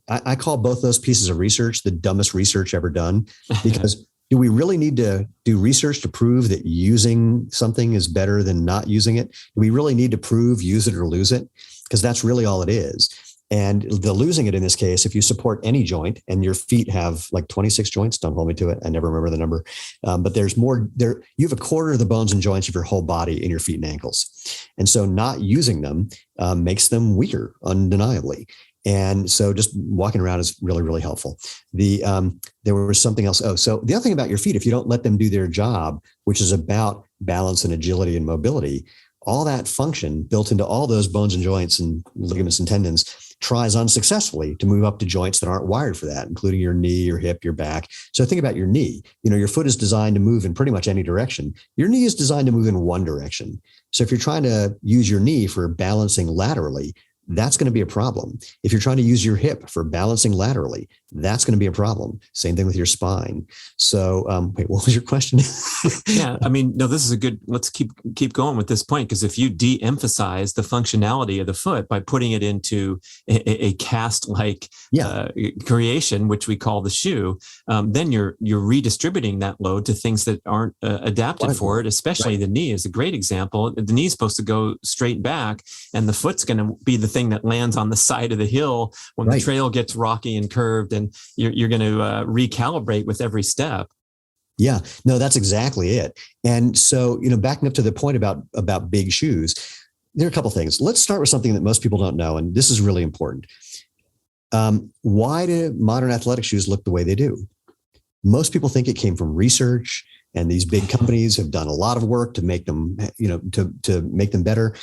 S3: I call both those pieces of research the dumbest research ever done, because do we really need to do research to prove that using something is better than not using it? Do we really need to prove use it or lose it? Because that's really all it is. And the losing it in this case, if you support any joint, and your feet have like 26 joints, don't hold me to it, I never remember the number, but there's more there. You have a quarter of the bones and joints of your whole body in your feet and ankles. And so not using them makes them weaker, undeniably. And so just walking around is really, really helpful. There was something else. Oh, so the other thing about your feet, if you don't let them do their job, which is about balance and agility and mobility, all that function built into all those bones and joints and ligaments and tendons tries unsuccessfully to move up to joints that aren't wired for that, including your knee, your hip, your back. So think about your knee. Your foot is designed to move in pretty much any direction. Your knee is designed to move in one direction. So if you're trying to use your knee for balancing laterally, that's going to be a problem. If you're trying to use your hip for balancing laterally, that's going to be a problem. Same thing with your spine. So, wait, what was your question?
S1: Yeah, no, this is a good, let's keep going with this point, because if you de-emphasize the functionality of the foot by putting it into a cast-like creation, which we call the shoe, then you're redistributing that load to things that aren't adapted for it, especially the knee is a great example. The knee is supposed to go straight back, and the foot's going to be the thing that lands on the side of the hill when the trail gets rocky and curved, and you're going to recalibrate with every step.
S3: Yeah, no, that's exactly it. And so, backing up to the point about big shoes, there are a couple of things. Let's start with something that most people don't know, and this is really important. Why do modern athletic shoes look the way they do? Most people think it came from research, and these big companies have done a lot of work to make them, to make them better.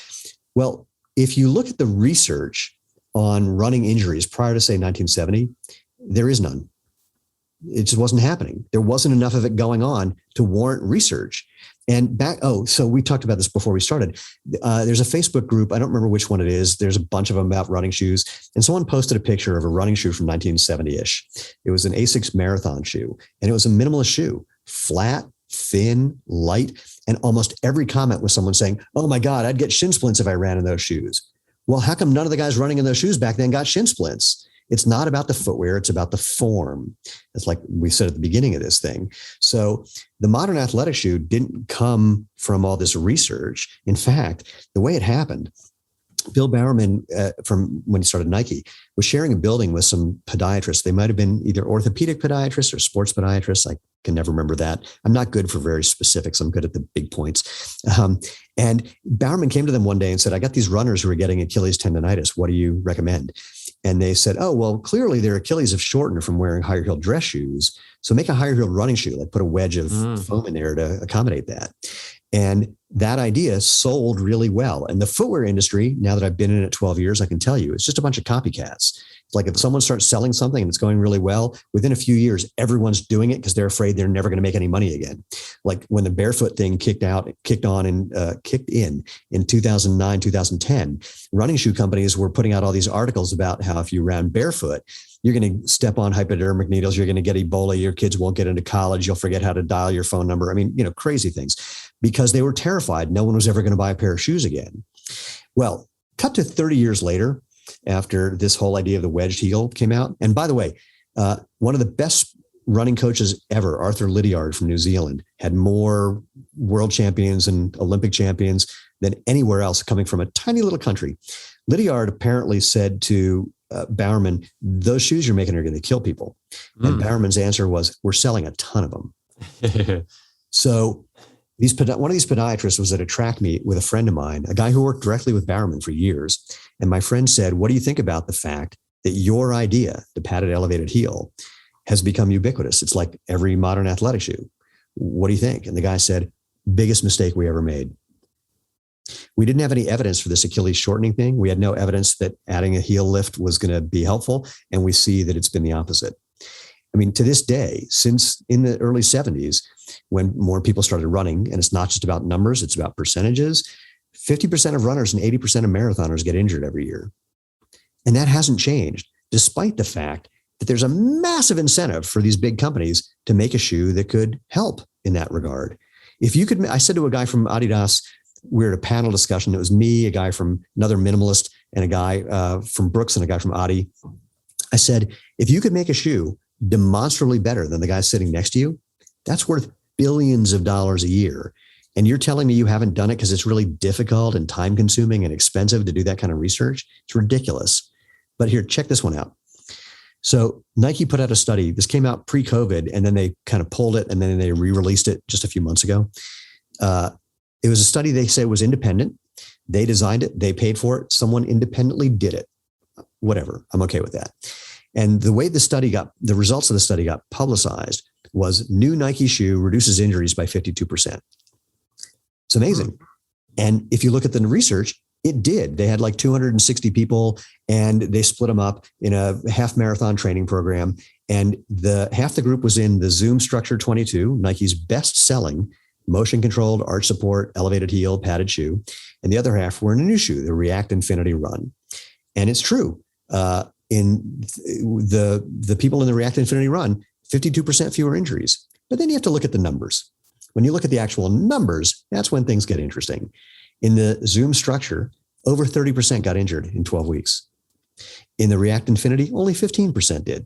S3: Well, if you look at the research on running injuries prior to, say, 1970, there is none. It just wasn't happening. There wasn't enough of it going on to warrant research. And so we talked about this before we started. There's a Facebook group. I don't remember which one it is. There's a bunch of them about running shoes. And someone posted a picture of a running shoe from 1970-ish. It was an Asics marathon shoe, and it was a minimalist shoe, flat, thin, light. And almost every comment was someone saying, "Oh my God, I'd get shin splints if I ran in those shoes." Well, how come none of the guys running in those shoes back then got shin splints? It's not about the footwear. It's about the form. It's like we said at the beginning of this thing. So the modern athletic shoe didn't come from all this research. In fact, the way it happened, Bill Bowerman, from when he started Nike, was sharing a building with some podiatrists. They might have been either orthopedic podiatrists or sports podiatrists. I can never remember that. I'm not good for very specifics. I'm good at the big points. And Bowerman came to them one day and said, "I got these runners who are getting Achilles tendonitis. What do you recommend?" And they said, "Oh, well, clearly their Achilles have shortened from wearing higher heel dress shoes. So make a higher heel running shoe, like put a wedge of foam in there to accommodate that." And that idea sold really well. And the footwear industry, now that I've been in it 12 years, I can tell you, it's just a bunch of copycats. It's like if someone starts selling something and it's going really well, within a few years, everyone's doing it because they're afraid they're never going to make any money again. Like when the barefoot thing kicked in 2009, 2010, running shoe companies were putting out all these articles about how if you ran barefoot, you're going to step on hypodermic needles. You're going to get Ebola. Your kids won't get into college. You'll forget how to dial your phone number. Crazy things, because they were terrified. No one was ever going to buy a pair of shoes again. Well, cut to 30 years later, after this whole idea of the wedged heel came out. And by the way, one of the best running coaches ever, Arthur Lydiard from New Zealand, had more world champions and Olympic champions than anywhere else, coming from a tiny little country. Lydiard apparently said to Bowerman, "Those shoes you're making are going to kill people." And Bowerman's answer was, "We're selling a ton of them." So one of these podiatrists was at a track meet with a friend of mine, a guy who worked directly with Bowerman for years. And my friend said, "What do you think about the fact that your idea, the padded elevated heel, has become ubiquitous? It's like every modern athletic shoe. What do you think?" And the guy said, "Biggest mistake we ever made. We didn't have any evidence for this Achilles shortening thing. We had no evidence that adding a heel lift was going to be helpful. And we see that it's been the opposite." To this day, since in the early 70s, when more people started running, and it's not just about numbers, it's about percentages, 50% of runners and 80% of marathoners get injured every year. And that hasn't changed, despite the fact that there's a massive incentive for these big companies to make a shoe that could help in that regard. I said to a guy from Adidas, we were at a panel discussion. It was me, a guy from another minimalist, and a guy from Brooks and a guy from Adi. I said, if you could make a shoe demonstrably better than the guy sitting next to you, that's worth billions of dollars a year. And you're telling me you haven't done it because it's really difficult and time consuming and expensive to do that kind of research? It's ridiculous. But here, check this one out. So Nike put out a study. This came out pre-COVID, and then they kind of pulled it, and then they re-released it just a few months ago. It was a study they said was independent. They designed it. They paid for it. Someone independently did it. whatever. I'm okay with that. And the way the results of the study got publicized was new Nike shoe reduces injuries by 52%. It's amazing. And if you look at the research, it did. They had like 260 people and they split them up in a half marathon training program. And half the group was in the Zoom Structure 22, Nike's best selling motion controlled arch support, elevated heel, padded shoe. And the other half were in a new shoe, the React Infinity Run. And it's true. In the people in the React Infinity Run, 52% fewer injuries. But then you have to look at the numbers. When you look at the actual numbers, that's when things get interesting. In the Zoom Structure, over 30% got injured in 12 weeks. In the React Infinity, only 15% did.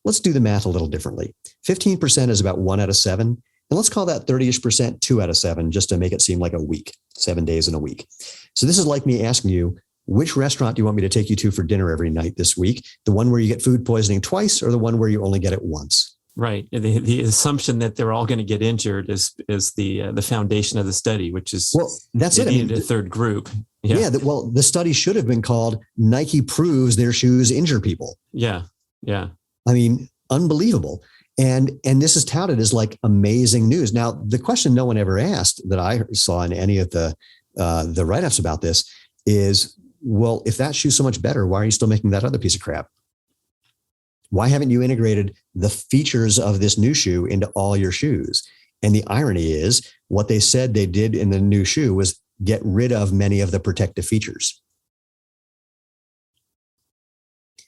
S3: Let's do the math a little differently. 15% is about 1 out of 7. And let's call that 30-ish%, 2 out of 7, just to make it seem like a week, 7 days in a week. So this is like me asking you, which restaurant do you want me to take you to for dinner every night this week? The one where you get food poisoning twice or the one where you only get it once?
S1: Right. The assumption that they're all going to get injured is the foundation of the study, which is
S3: that's it.
S1: Needed a third group. Yeah.
S3: The study should have been called Nike proves their shoes injure people.
S1: Yeah. Yeah.
S3: I mean, unbelievable. And this is touted as like amazing news. Now, the question no one ever asked that I saw in any of the write-ups about this is, well, if that shoe's so much better, why are you still making that other piece of crap? Why haven't you integrated the features of this new shoe into all your shoes? And the irony is what they said they did in the new shoe was get rid of many of the protective features.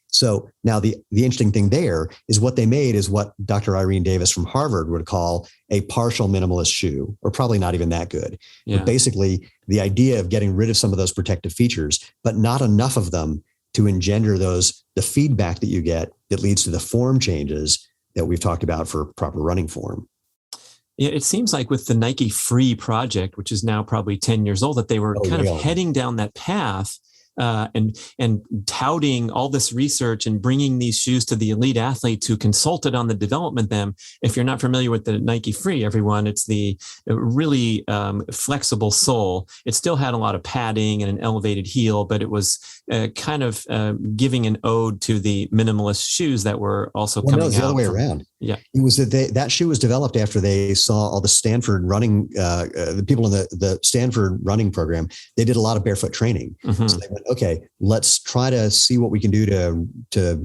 S3: So now the interesting thing there is what they made is what Dr. Irene Davis from Harvard would call a partial minimalist shoe, or probably not even that good. Yeah. But basically the idea of getting rid of some of those protective features, but not enough of them to engender the feedback that you get that leads to the form changes that we've talked about for proper running form.
S1: Yeah, it seems like with the Nike Free project, which is now probably 10 years old, that they were kind of heading down that path and touting all this research and bringing these shoes to the elite athletes who consulted on the development of them. If you're not familiar with the Nike Free, everyone, it's the really flexible sole. It still had a lot of padding and an elevated heel, but it was kind of giving an ode to the minimalist shoes that were also coming out. No, it's
S3: the other way around.
S1: Yeah,
S3: it was that shoe was developed after they saw all the Stanford running, the people in the Stanford running program. They did a lot of barefoot training. Mm-hmm. So they went, okay, let's try to see what we can do to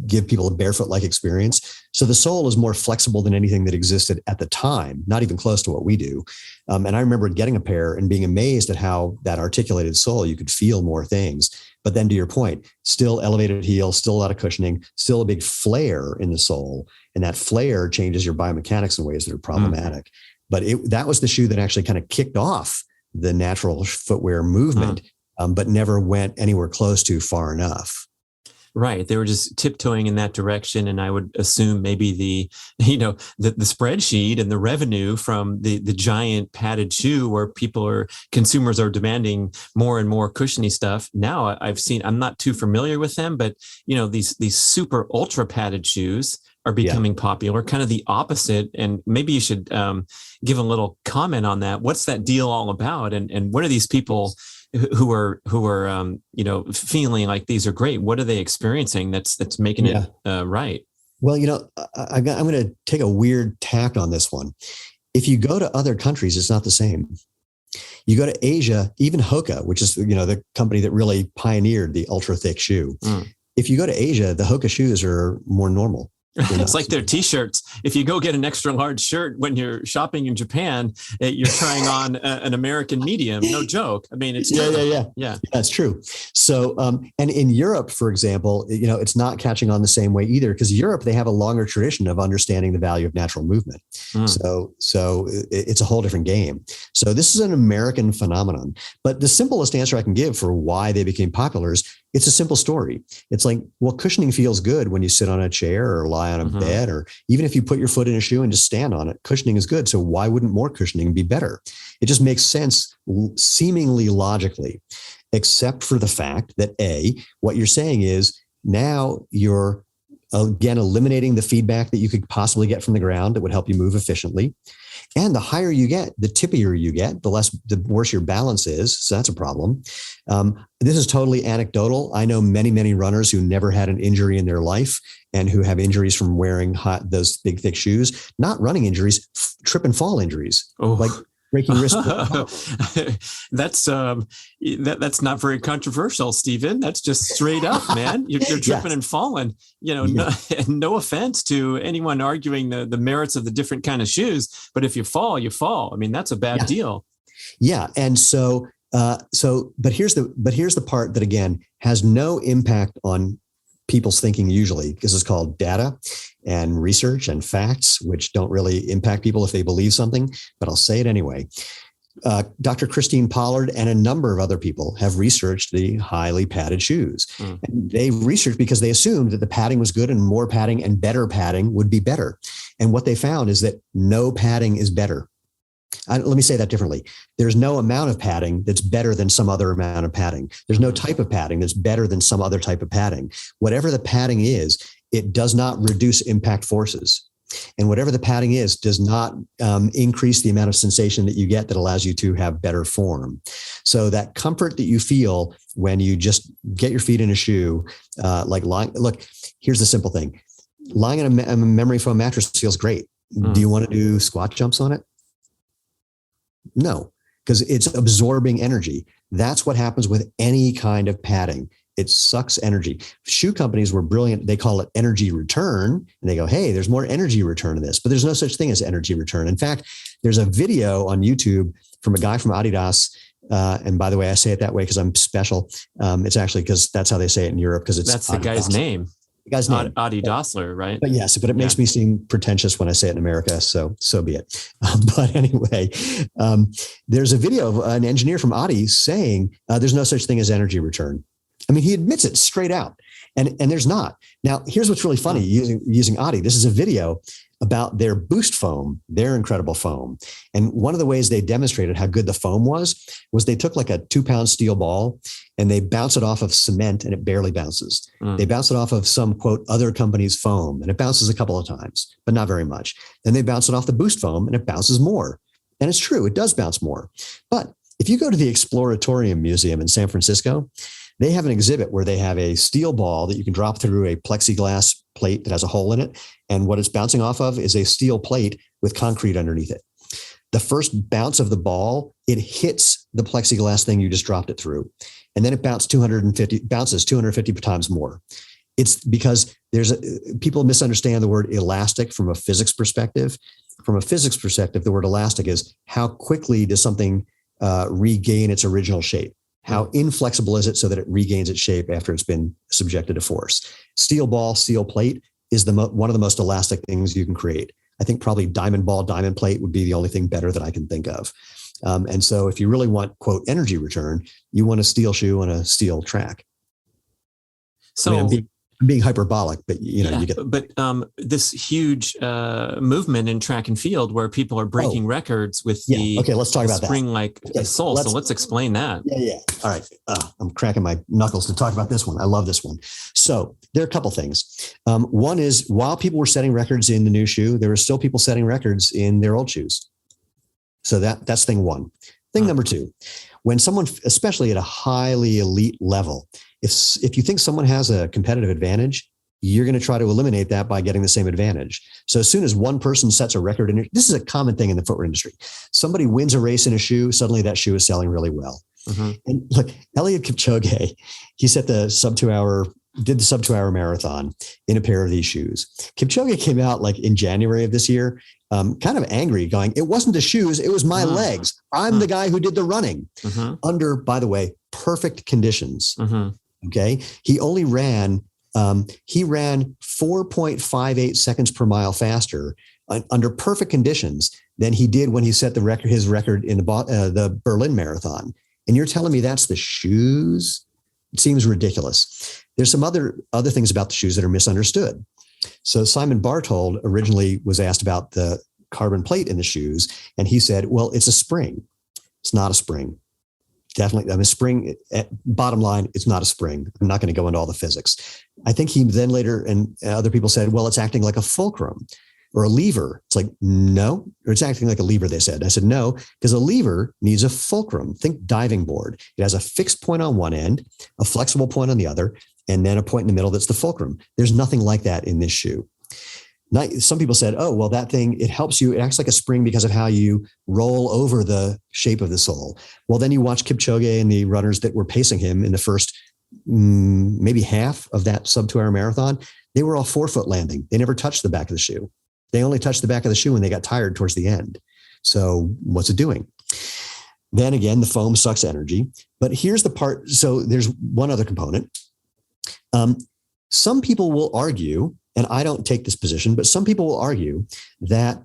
S3: give people a barefoot-like experience. So the sole is more flexible than anything that existed at the time, not even close to what we do. And I remember getting a pair and being amazed at how that articulated sole, you could feel more things. But then to your point, still elevated heel, still a lot of cushioning, still a big flare in the sole. And that flare changes your biomechanics in ways that are problematic. But that was the shoe that actually kind of kicked off the natural footwear movement, but never went anywhere close to far enough.
S1: Right. They were just tiptoeing in that direction. And I would assume maybe the spreadsheet and the revenue from the giant padded shoe where consumers are demanding more and more cushiony stuff. Now I'm not too familiar with them, but these super ultra padded shoes are becoming popular, kind of the opposite. And maybe you should give a little comment on that. What's that deal all about? And what are these people who are feeling like these are great? What are they experiencing that's making it right?
S3: Well, I'm going to take a weird tack on this one. If you go to other countries, it's not the same. You go to Asia, even Hoka, which is the company that really pioneered the ultra thick shoe. If you go to Asia, the Hoka shoes are more normal.
S1: It's like their T-shirts. If you go get an extra large shirt when you're shopping in Japan, you're trying on an American medium. No joke. I mean, it's
S3: yeah. That's true. So, and in Europe, for example, it's not catching on the same way either, because Europe, they have a longer tradition of understanding the value of natural movement. So it's a whole different game. So this is an American phenomenon. But the simplest answer I can give for why they became popular is it's a simple story. It's like, well, cushioning feels good when you sit on a chair or lie on a bed, or even if you put your foot in a shoe and just stand on it, cushioning is good. So why wouldn't more cushioning be better? It just makes sense seemingly logically, except for the fact that what you're saying is now you're again eliminating the feedback that you could possibly get from the ground that would help you move efficiently. And the higher you get, the tippier you get, the worse your balance is. So that's a problem. This is totally anecdotal. I know many, many runners who never had an injury in their life and who have injuries from wearing those big, thick shoes, not running injuries, trip and fall injuries, like breaking wrist.
S1: That's not very controversial, Steven. That's just straight up, man. You're tripping and falling. No offense to anyone arguing the merits of the different kind of shoes, but if you fall, you fall. I mean, that's a bad deal.
S3: Yeah, and but here's the part that again has no impact on people's thinking usually, because it's called data and research and facts, which don't really impact people if they believe something, but I'll say it anyway. Dr. Christine Pollard and a number of other people have researched the highly padded shoes. And they researched because they assumed that the padding was good and more padding and better padding would be better. And what they found is that no padding is better. Let me say that differently. There's no amount of padding that's better than some other amount of padding. There's no type of padding that's better than some other type of padding. Whatever the padding is, it does not reduce impact forces. And whatever the padding is, does not increase the amount of sensation that you get that allows you to have better form. So that comfort that you feel when you just get your feet in a shoe, like lying, look, here's the simple thing. Lying in a memory foam mattress feels great. Do you want to do squat jumps on it? No, because it's absorbing energy. That's what happens with any kind of padding. It sucks energy. Shoe companies were brilliant. They call it energy return. And they go, hey, there's more energy return in this. But there's no such thing as energy return. In fact, there's a video on YouTube from a guy from Adidas. And by the way, I say it that way because I'm special. It's actually because that's how they say it in Europe. Because that's
S1: the guy's name.
S3: The guy's name.
S1: Adi Dassler, right?
S3: But yes, but it makes me seem pretentious when I say it in America. So be it. But anyway, there's a video of an engineer from Adi saying there's no such thing as energy return. I mean, he admits it straight out, and there's not. Now, here's what's really funny using Adi. This is a video about their Boost foam, their incredible foam. And one of the ways they demonstrated how good the foam was they took like a 2-pound steel ball and they bounce it off of cement and it barely bounces. They bounce it off of some, quote, other company's foam and it bounces a couple of times, but not very much. Then they bounce it off the Boost foam and it bounces more. And it's true, it does bounce more. But if you go to the Exploratorium Museum in San Francisco, they have an exhibit where they have a steel ball that you can drop through a plexiglass plate that has a hole in it. And what it's bouncing off of is a steel plate with concrete underneath it. The first bounce of the ball, it hits the plexiglass thing you just dropped it through. And then it bounces 250 times more. It's because people misunderstand the word elastic from a physics perspective. From a physics perspective, the word elastic is how quickly does something regain its original shape? How inflexible is it so that it regains its shape after it's been subjected to force? Steel ball, steel plate is one of the most elastic things you can create. I think probably diamond ball, diamond plate would be the only thing better that I can think of. And so if you really want, quote, energy return, you want a steel shoe on a steel track.
S1: So
S3: I mean, I'm being hyperbolic, but you get.
S1: But this huge movement in track and field where people are breaking records with
S3: let's talk about
S1: spring-like sole. So let's explain that.
S3: Yeah. All right. I'm cracking my knuckles to talk about this one. I love this one. So there are a couple things. One is while people were setting records in the new shoe, there were still people setting records in their old shoes. So that's thing one. Thing number two, when someone, especially at a highly elite level, if you think someone has a competitive advantage, you're going to try to eliminate that by getting the same advantage. So as soon as one person sets a record, and this is a common thing in the footwear industry, somebody wins a race in a shoe, suddenly that shoe is selling really well. And look, Eliud Kipchoge, he set the sub 2 hour marathon in a pair of these shoes. Kipchoge came out like in January of this year, kind of angry, going, it wasn't the shoes, it was my legs. I'm the guy who did the running under, by the way, perfect conditions. Okay. He only ran 4.58 seconds per mile faster under perfect conditions than he did when he set his record in the Berlin Marathon. And you're telling me that's the shoes? It seems ridiculous. There's some other things about the shoes that are misunderstood. So Simon Bartold originally was asked about the carbon plate in the shoes. And he said, well, it's a spring. It's not a spring. Definitely. I mean, spring, bottom line, it's not a spring. I'm not going to go into all the physics. I think he then later, and other people said, well, it's acting like a fulcrum. or a lever. It's like, no, or it's acting like a lever, they said. I said, no, because a lever needs a fulcrum. Think diving board. It has a fixed point on one end, a flexible point on the other, and then a point in the middle that's the fulcrum. There's nothing like that in this shoe. Now, some people said, oh, well, that thing, it helps you. It acts like a spring because of how you roll over the shape of the sole. Well, then you watch Kipchoge and the runners that were pacing him in the first maybe half of that sub 2 hour marathon. They were all forefoot landing. They never touched the back of the shoe. They only touched the back of the shoe when they got tired towards the end. So what's it doing? Then again, the foam sucks energy. But here's the part. So there's one other component. Some people will argue, and I don't take this position, but some people will argue that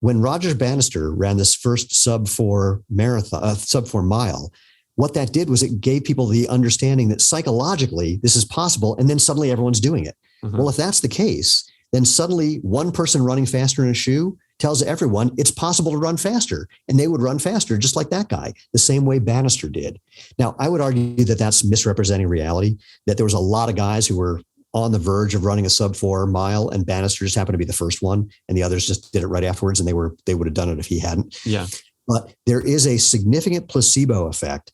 S3: when Roger Bannister ran this first sub 4 mile, what that did was it gave people the understanding that psychologically this is possible, and then suddenly everyone's doing it. Mm-hmm. Well, if that's the case, then suddenly one person running faster in a shoe tells everyone it's possible to run faster, and they would run faster just like that guy, the same way Bannister did. Now, I would argue that that's misrepresenting reality, that there was a lot of guys who were on the verge of running a sub 4 mile, and Bannister just happened to be the first one, and the others just did it right afterwards, and they would have done it if he hadn't. Yeah. But there is a significant placebo effect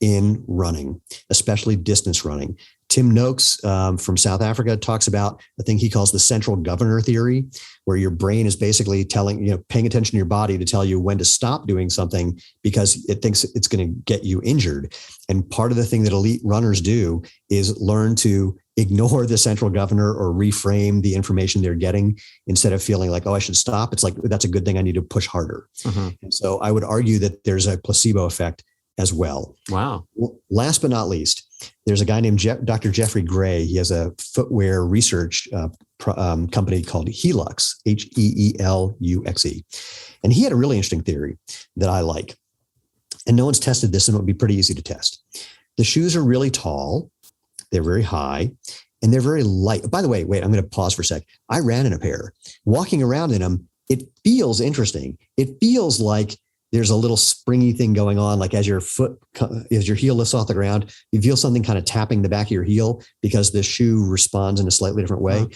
S3: in running, especially distance running. Tim Noakes from South Africa talks about a thing he calls the central governor theory, where your brain is basically paying attention to your body to tell you when to stop doing something because it thinks it's going to get you injured. And part of the thing that elite runners do is learn to ignore the central governor or reframe the information they're getting instead of feeling like, oh, I should stop. It's like, that's a good thing. I need to push harder. Mm-hmm. And so I would argue that there's a placebo effect as well. Wow. Last but not least, there's a guy named Dr. Jeffrey Gray. He has a footwear research company called Helux, Heeluxe. And he had a really interesting theory that I like. And no one's tested this, and it would be pretty easy to test. The shoes are really tall. They're very high, and they're very light. By the way, wait, I'm going to pause for a sec. I ran in a pair. Walking around in them, it feels interesting. It feels like there's a little springy thing going on. Like as your heel lifts off the ground, you feel something kind of tapping the back of your heel because the shoe responds in a slightly different way. Uh-huh.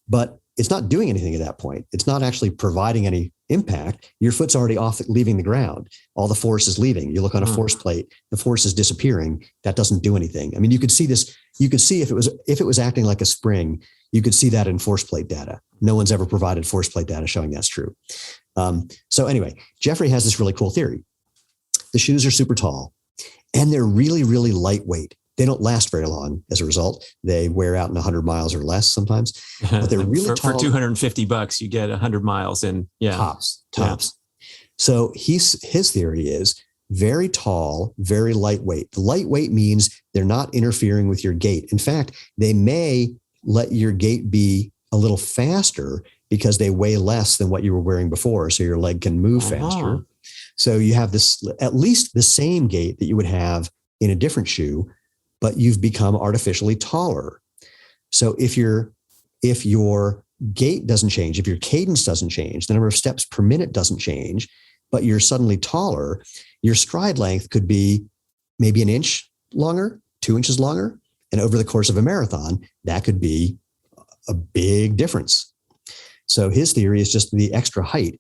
S3: But it's not doing anything at that point. It's not actually providing any impact. Your foot's already off, leaving the ground. All the force is leaving. You look on a force plate, the force is disappearing. That doesn't do anything. I mean, you could see this. You could see if it was acting like a spring, you could see that in force plate data. No one's ever provided force plate data showing that's true. So anyway, Jeffrey has this really cool theory. The shoes are super tall and they're really, really lightweight. They don't last very long as a result. They wear out in 100 miles or less sometimes, but they're really tall. For $250, you get 100 miles in. Yeah. Tops. Yeah. So his theory is very tall, very lightweight. The lightweight means they're not interfering with your gait. In fact, they may let your gait be a little faster because they weigh less than what you were wearing before. So your leg can move faster. So you have this, at least the same gait that you would have in a different shoe, but you've become artificially taller. So if your gait doesn't change, if your cadence doesn't change, the number of steps per minute doesn't change, but you're suddenly taller, your stride length could be maybe an inch longer, 2 inches longer. And over the course of a marathon, that could be a big difference. So his theory is just the extra height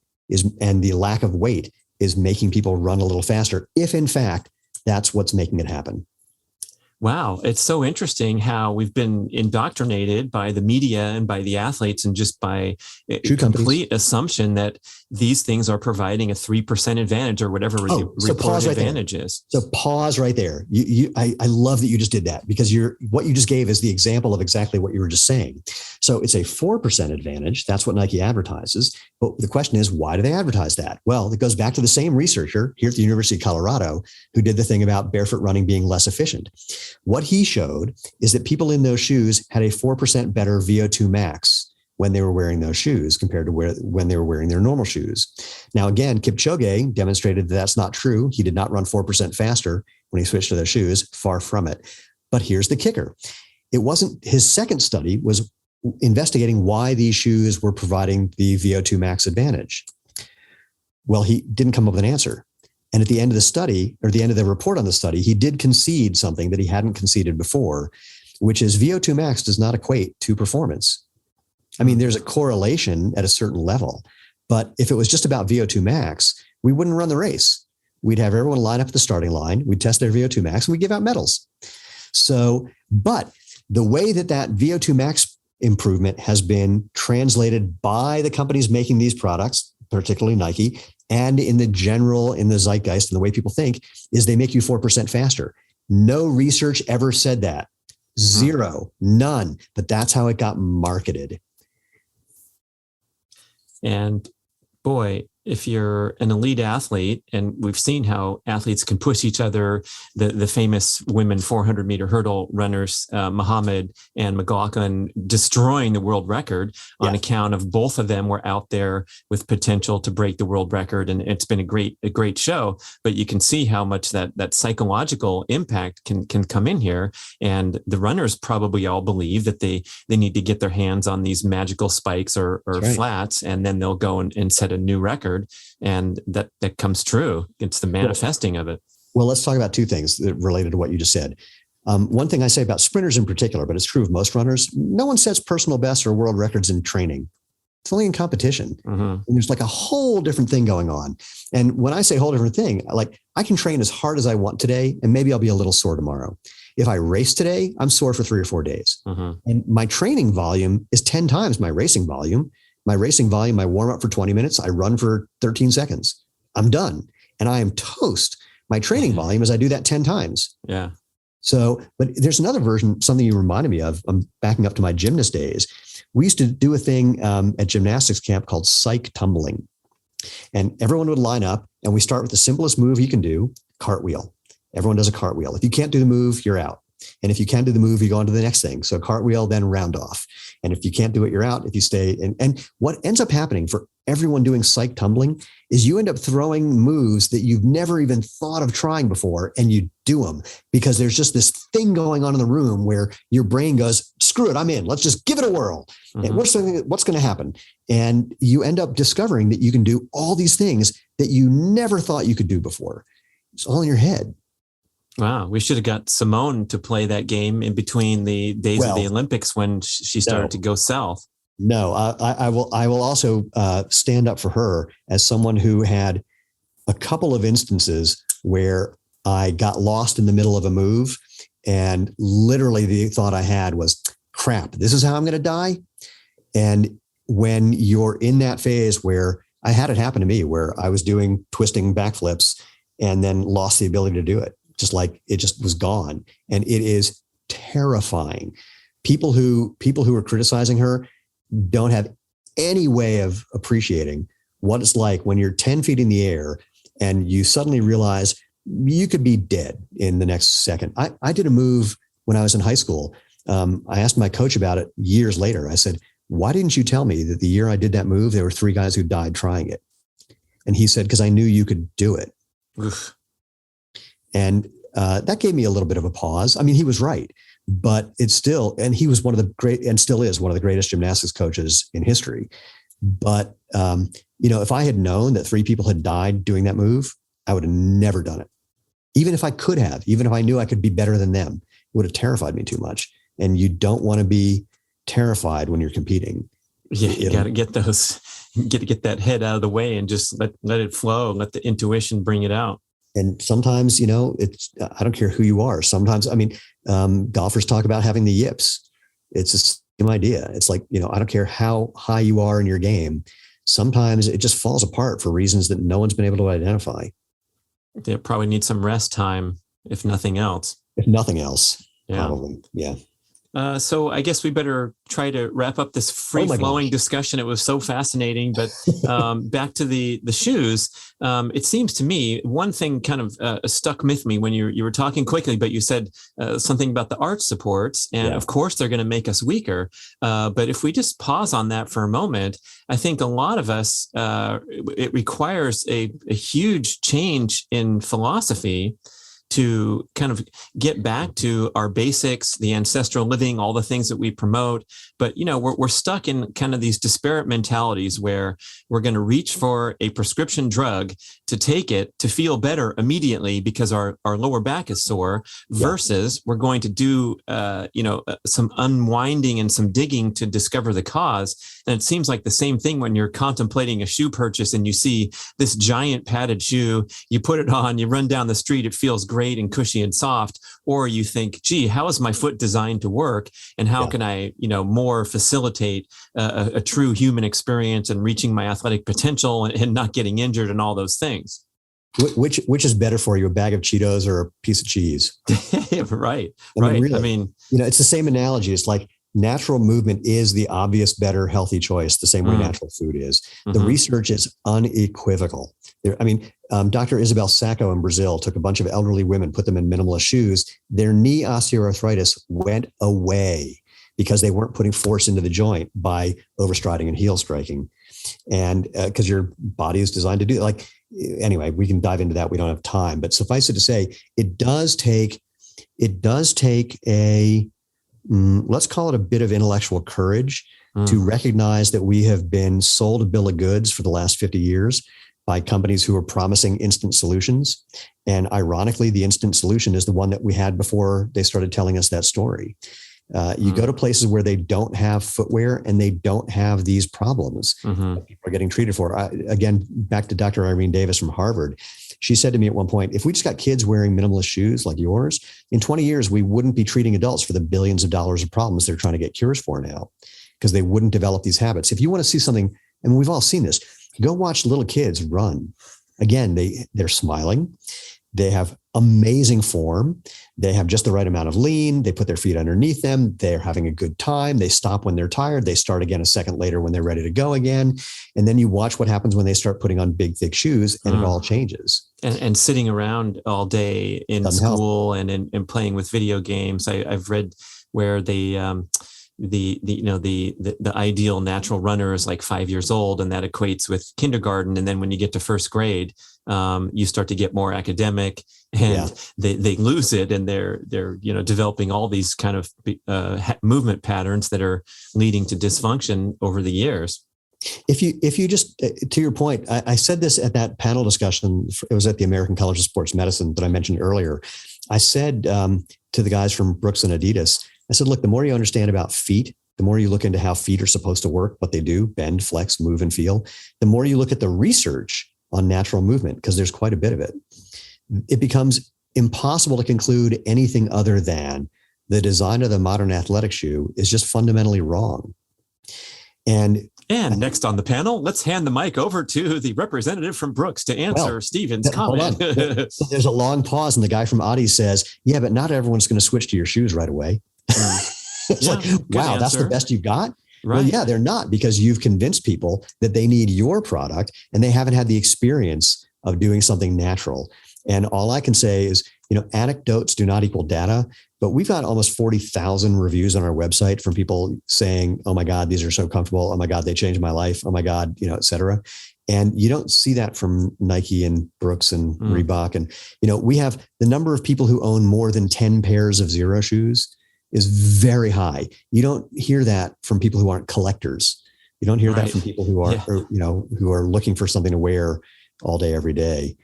S3: and the lack of weight is making people run a little faster, if in fact that's what's making it happen. Wow. It's so interesting how we've been indoctrinated by the media and by the athletes and just by a complete assumption that these things are providing a 3% advantage or whatever reported advantage is. So pause right there. I love that you just did that because what you just gave is the example of exactly what you were just saying. So it's a 4% advantage. That's what Nike advertises. But the question is, why do they advertise that? Well, it goes back to the same researcher here at the University of Colorado who did the thing about barefoot running being less efficient. What he showed is that people in those shoes had a 4% better VO2 max when they were wearing those shoes compared to when they were wearing their normal shoes. Now, again, Kipchoge demonstrated that that's not true. He did not run 4% faster when he switched to those shoes, far from it. But here's the kicker. It wasn't his second study was investigating why these shoes were providing the VO2 max advantage. Well, he didn't come up with an answer. And at the end of the study, or the end of the report on the study, he did concede something that he hadn't conceded before, which is VO2 max does not equate to performance. I mean, there's a correlation at a certain level, but if it was just about VO2 max, we wouldn't run the race. We'd have everyone line up at the starting line. We'd test their VO2 max and we'd give out medals. So, but the way that VO2 max improvement has been translated by the companies making these products, particularly Nike, and in the zeitgeist and the way people think, is they make you 4% faster. No research ever said that. Zero, none. But that's how it got marketed.
S1: And boy, if you're an elite athlete, and we've seen how athletes can push each other, the famous women 400 meter hurdle runners, Muhammad and McLaughlin, destroying the world record on account of both of them were out there with potential to break the world record. And it's been a great show, but you can see how much that psychological impact can come in here. And the runners probably all believe that they need to get their hands on these magical spikes or flats, and then they'll go and set a new record. And that comes true. It's the manifesting of it.
S3: Well, let's talk about two things that related to what you just said. One thing I say about sprinters in particular, but it's true of most runners, no one sets personal bests or world records in training. It's only in competition. And there's like a whole different thing going on. And when I say whole different thing, like I can train as hard as I want today, and maybe I'll be a little sore tomorrow. If I race today, I'm sore for 3 or 4 days. And my training volume is 10 times my racing volume. My racing volume, I warm up for 20 minutes. I run for 13 seconds. I'm done. And I am toast. My training volume is I do that 10 times.
S1: Yeah.
S3: So, but there's another version, something you reminded me of. I'm backing up to my gymnast days. We used to do a thing at gymnastics camp called Psych Tumbling. And everyone would line up and we start with the simplest move you can do, cartwheel. Everyone does a cartwheel. If you can't do the move, you're out. And if you can do the move, you go on to the next thing. So cartwheel, then round off. And if you can't do it, you're out. If you stay, and what ends up happening for everyone doing psych tumbling is you end up throwing moves that you've never even thought of trying before, and you do them because there's just this thing going on in the room where your brain goes, screw it, I'm in. Let's just give it a whirl. And what's going to happen? And you end up discovering that you can do all these things that you never thought you could do before. It's all in your head.
S1: Wow, we should have got Simone to play that game in between the days of the Olympics when she started to go south.
S3: No, I will also stand up for her as someone who had a couple of instances where I got lost in the middle of a move, and literally the thought I had was, crap, this is how I'm going to die. And when you're in that phase where I had it happen to me, where I was doing twisting backflips and then lost the ability to do it. Just like it just was gone. And it is terrifying. People who are criticizing her don't have any way of appreciating what it's like when you're 10 feet in the air and you suddenly realize you could be dead in the next second. I did a move when I was in high school. I asked my coach about it years later. I said, why didn't you tell me that the year I did that move, there were 3 guys who died trying it? And he said, because I knew you could do it. Oof. And that gave me a little bit of a pause. I mean, he was right, but it's still, and he was one of the great, and still is one of the greatest gymnastics coaches in history. But, if I had known that 3 people had died doing that move, I would have never done it. Even if I could have, even if I knew I could be better than them, it would have terrified me too much. And you don't want to be terrified when you're competing.
S1: Yeah, you got to get that head out of the way and just let it flow, let the intuition bring it out.
S3: And sometimes, it's, I don't care who you are. Sometimes, golfers talk about having the yips. It's the same idea. It's like, I don't care how high you are in your game. Sometimes it just falls apart for reasons that no one's been able to identify.
S1: They probably need some rest time, if nothing else.
S3: If nothing else, probably. Yeah.
S1: So I guess we better try to wrap up this free-flowing discussion. It was so fascinating. But back to the shoes, it seems to me one thing kind of stuck with me when you were talking quickly, but you said something about the arch supports. And of course, they're going to make us weaker. But if we just pause on that for a moment, I think a lot of us, it requires a huge change in philosophy to kind of get back to our basics, the ancestral living, all the things that we promote. But, we're stuck in kind of these disparate mentalities where we're going to reach for a prescription drug to take it to feel better immediately because our lower back is sore, versus we're going to do, some unwinding and some digging to discover the cause. And it seems like the same thing when you're contemplating a shoe purchase and you see this giant padded shoe, you put it on, you run down the street, it feels great and cushy and soft. Or you think, gee, how is my foot designed to work? And how can I, more facilitate a true human experience and reaching my athletic potential and not getting injured and all those things?
S3: Which is better for you, a bag of Cheetos or a piece of cheese?
S1: Right.
S3: Really, it's the same analogy. It's like natural movement is the obvious, better, healthy choice, the same way natural food is. The research is unequivocal. Dr. Isabel Sacco in Brazil took a bunch of elderly women, put them in minimalist shoes. Their knee osteoarthritis went away because they weren't putting force into the joint by overstriding and heel striking. And because your body is designed to do it. Anyway, we can dive into that. We don't have time, but suffice it to say, it does take a, let's call it a bit of intellectual courage to recognize that we have been sold a bill of goods for the last 50 years by companies who are promising instant solutions. And ironically, the instant solution is the one that we had before they started telling us that story. You go to places where they don't have footwear and they don't have these problems that people are getting treated for. Again, back to Dr. Irene Davis from Harvard. She said to me at one point, if we just got kids wearing minimalist shoes like yours, in 20 years, we wouldn't be treating adults for the billions of dollars of problems they're trying to get cures for now, because they wouldn't develop these habits. If you want to see something, and we've all seen this, go watch little kids run. Again, they're smiling. They have amazing form. They have just the right amount of lean. They put their feet underneath them. They're having a good time. They stop when they're tired. They start again a second later when they're ready to go again. And then you watch what happens when they start putting on big, thick shoes, and it all changes.
S1: And sitting around all day in school and playing with video games. I've read where the ideal natural runner is like 5 years old, and that equates with kindergarten. And then when you get to first grade, you start to get more academic, and they lose it, and they're developing all these kind of movement patterns that are leading to dysfunction over the years.
S3: If you just, to your point, I said this at that panel discussion. It was at the American College of Sports Medicine that I mentioned earlier. I said to the guys from Brooks and Adidas, I said, look, the more you understand about feet, the more you look into how feet are supposed to work, what they do, bend, flex, move, and feel, the more you look at the research on natural movement, because there's quite a bit of it, it becomes impossible to conclude anything other than the design of the modern athletic shoe is just fundamentally wrong. And
S1: next on the panel, let's hand the mic over to the representative from Brooks to answer Steven's comment.
S3: So there's a long pause, and the guy from Audi says, yeah, but not everyone's going to switch to your shoes right away. It's like, wow, answer. That's the best you got? Right. Well, yeah, they're not, because you've convinced people that they need your product and they haven't had the experience of doing something natural. And all I can say is, anecdotes do not equal data, but we've got almost 40,000 reviews on our website from people saying, oh my God, these are so comfortable. Oh my God, they changed my life. Oh my God, et cetera. And you don't see that from Nike and Brooks and Reebok. And, we have the number of people who own more than 10 pairs of Xero shoes is very high. You don't hear that from people who aren't collectors. You don't hear that from people who are, who are looking for something to wear all day, every day.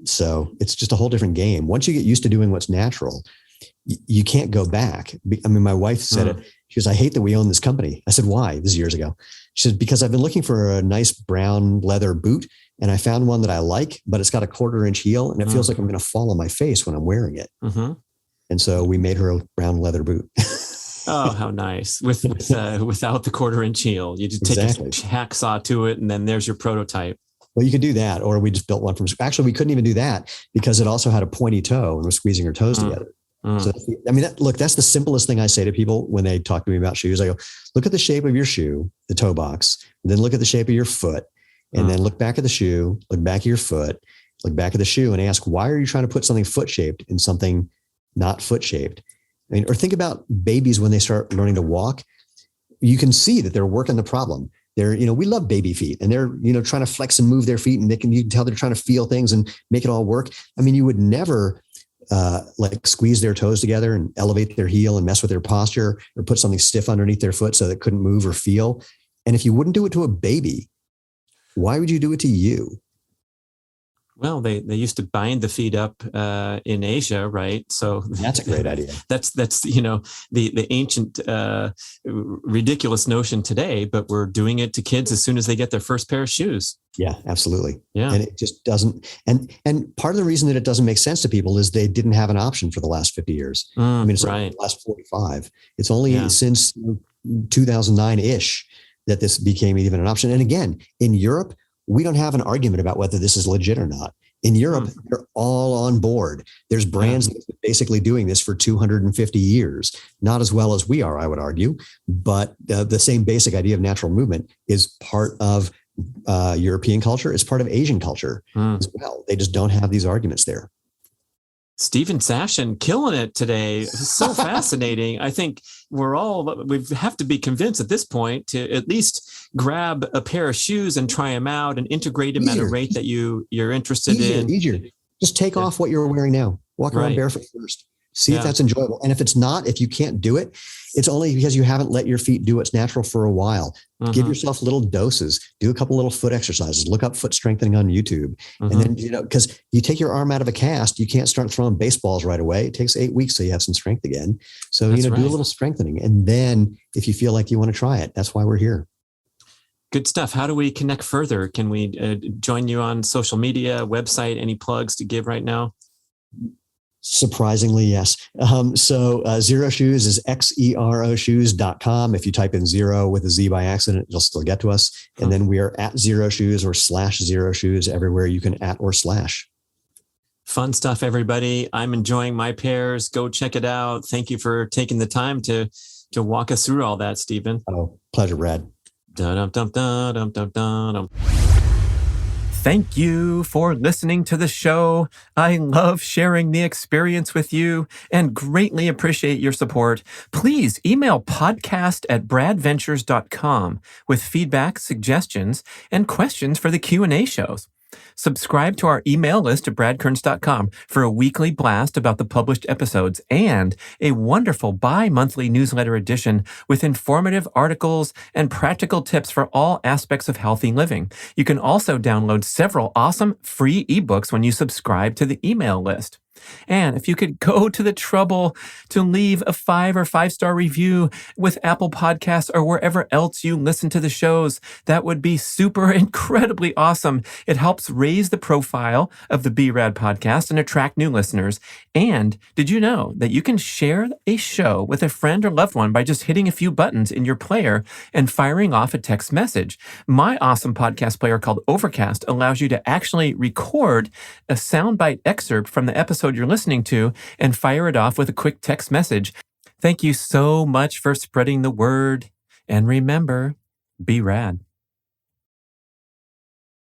S3: So it's just a whole different game. Once you get used to doing what's natural, you can't go back. I mean, my wife said it. She goes, I hate that we own this company. I said, why? This is years ago. She said, because I've been looking for a nice brown leather boot, and I found one that I like, but it's got a 1/4-inch heel, and it feels like I'm going to fall on my face when I'm wearing it. And so we made her a brown leather boot.
S1: Oh, how nice. Without the 1/4-inch heel, you just take a hacksaw to it, and then there's your prototype.
S3: Well, you could do that, or we just built one from, actually, we couldn't even do that because it also had a pointy toe and was squeezing her toes together. So, I mean, that's the simplest thing I say to people when they talk to me about shoes. I go, look at the shape of your shoe, the toe box, and then look at the shape of your foot, and then look back at the shoe, look back at your foot, look back at the shoe, and ask, why are you trying to put something foot-shaped in something not foot-shaped? I mean, or think about babies when they start learning to walk. You can see that they're working the problem. They're, we love baby feet, and they're, trying to flex and move their feet, and you can tell they're trying to feel things and make it all work. I mean, you would never like squeeze their toes together and elevate their heel and mess with their posture, or put something stiff underneath their foot so that it couldn't move or feel. And if you wouldn't do it to a baby, why would you do it to you?
S1: Well, they used to bind the feet up in Asia, right? So
S3: that's a great idea.
S1: That's the ancient ridiculous notion today, but we're doing it to kids as soon as they get their first pair of shoes.
S3: Yeah, absolutely.
S1: Yeah,
S3: and it just doesn't. And part of the reason that it doesn't make sense to people is they didn't have an option for the last 50 years. I mean, it's only the last 45. It's only since 2009-ish that this became even an option. And again, in Europe, we don't have an argument about whether this is legit or not. In Europe, they're all on board. There's brands that are basically doing this for 250 years. Not as well as we are, I would argue, but the same basic idea of natural movement is part of European culture. It's part of Asian culture as well. They just don't have these arguments there.
S1: Steven Sashen killing it today. So fascinating. I think we have to be convinced at this point to at least grab a pair of shoes and try them out and integrate them at a rate that you're interested in.
S3: Easier. Just take off what you're wearing now. Walk around barefoot first. See if that's enjoyable. And if it's not, if you can't do it, it's only because you haven't let your feet do what's natural for a while. Give yourself little doses. Do a couple little foot exercises. Look up foot strengthening on YouTube. And then, because you take your arm out of a cast, you can't start throwing baseballs right away. It takes 8 weeks so you have some strength again. So, do a little strengthening. And then if you feel like you want to try it, that's why we're here.
S1: Good stuff. How do we connect further? Can we join you on social media, website, any plugs to give right now?
S3: Surprisingly, yes. So Xero Shoes is xeroshoes.com. If you type in Xero with a Z by accident, you'll still get to us. And then we are at Xero Shoes or /Xero Shoes everywhere you can @ or /.
S1: Fun stuff, everybody. I'm enjoying my pairs. Go check it out. Thank you for taking the time to walk us through all that, Steven.
S3: Oh, pleasure, Brad.
S1: Thank you for listening to the show. I love sharing the experience with you and greatly appreciate your support. Please email podcast@bradventures.com with feedback, suggestions, and questions for the Q&A shows. Subscribe to our email list at bradkearns.com for a weekly blast about the published episodes and a wonderful bi-monthly newsletter edition with informative articles and practical tips for all aspects of healthy living. You can also download several awesome free ebooks when you subscribe to the email list. And if you could go to the trouble to leave a 5 or 5-star review with Apple Podcasts or wherever else you listen to the shows, that would be super incredibly awesome. It helps raise the profile of the B.rad podcast and attract new listeners. And did you know that you can share a show with a friend or loved one by just hitting a few buttons in your player and firing off a text message? My awesome podcast player called Overcast allows you to actually record a soundbite excerpt from the episode you're listening to and fire it off with a quick text message. Thank you so much for spreading the word. And remember, be rad.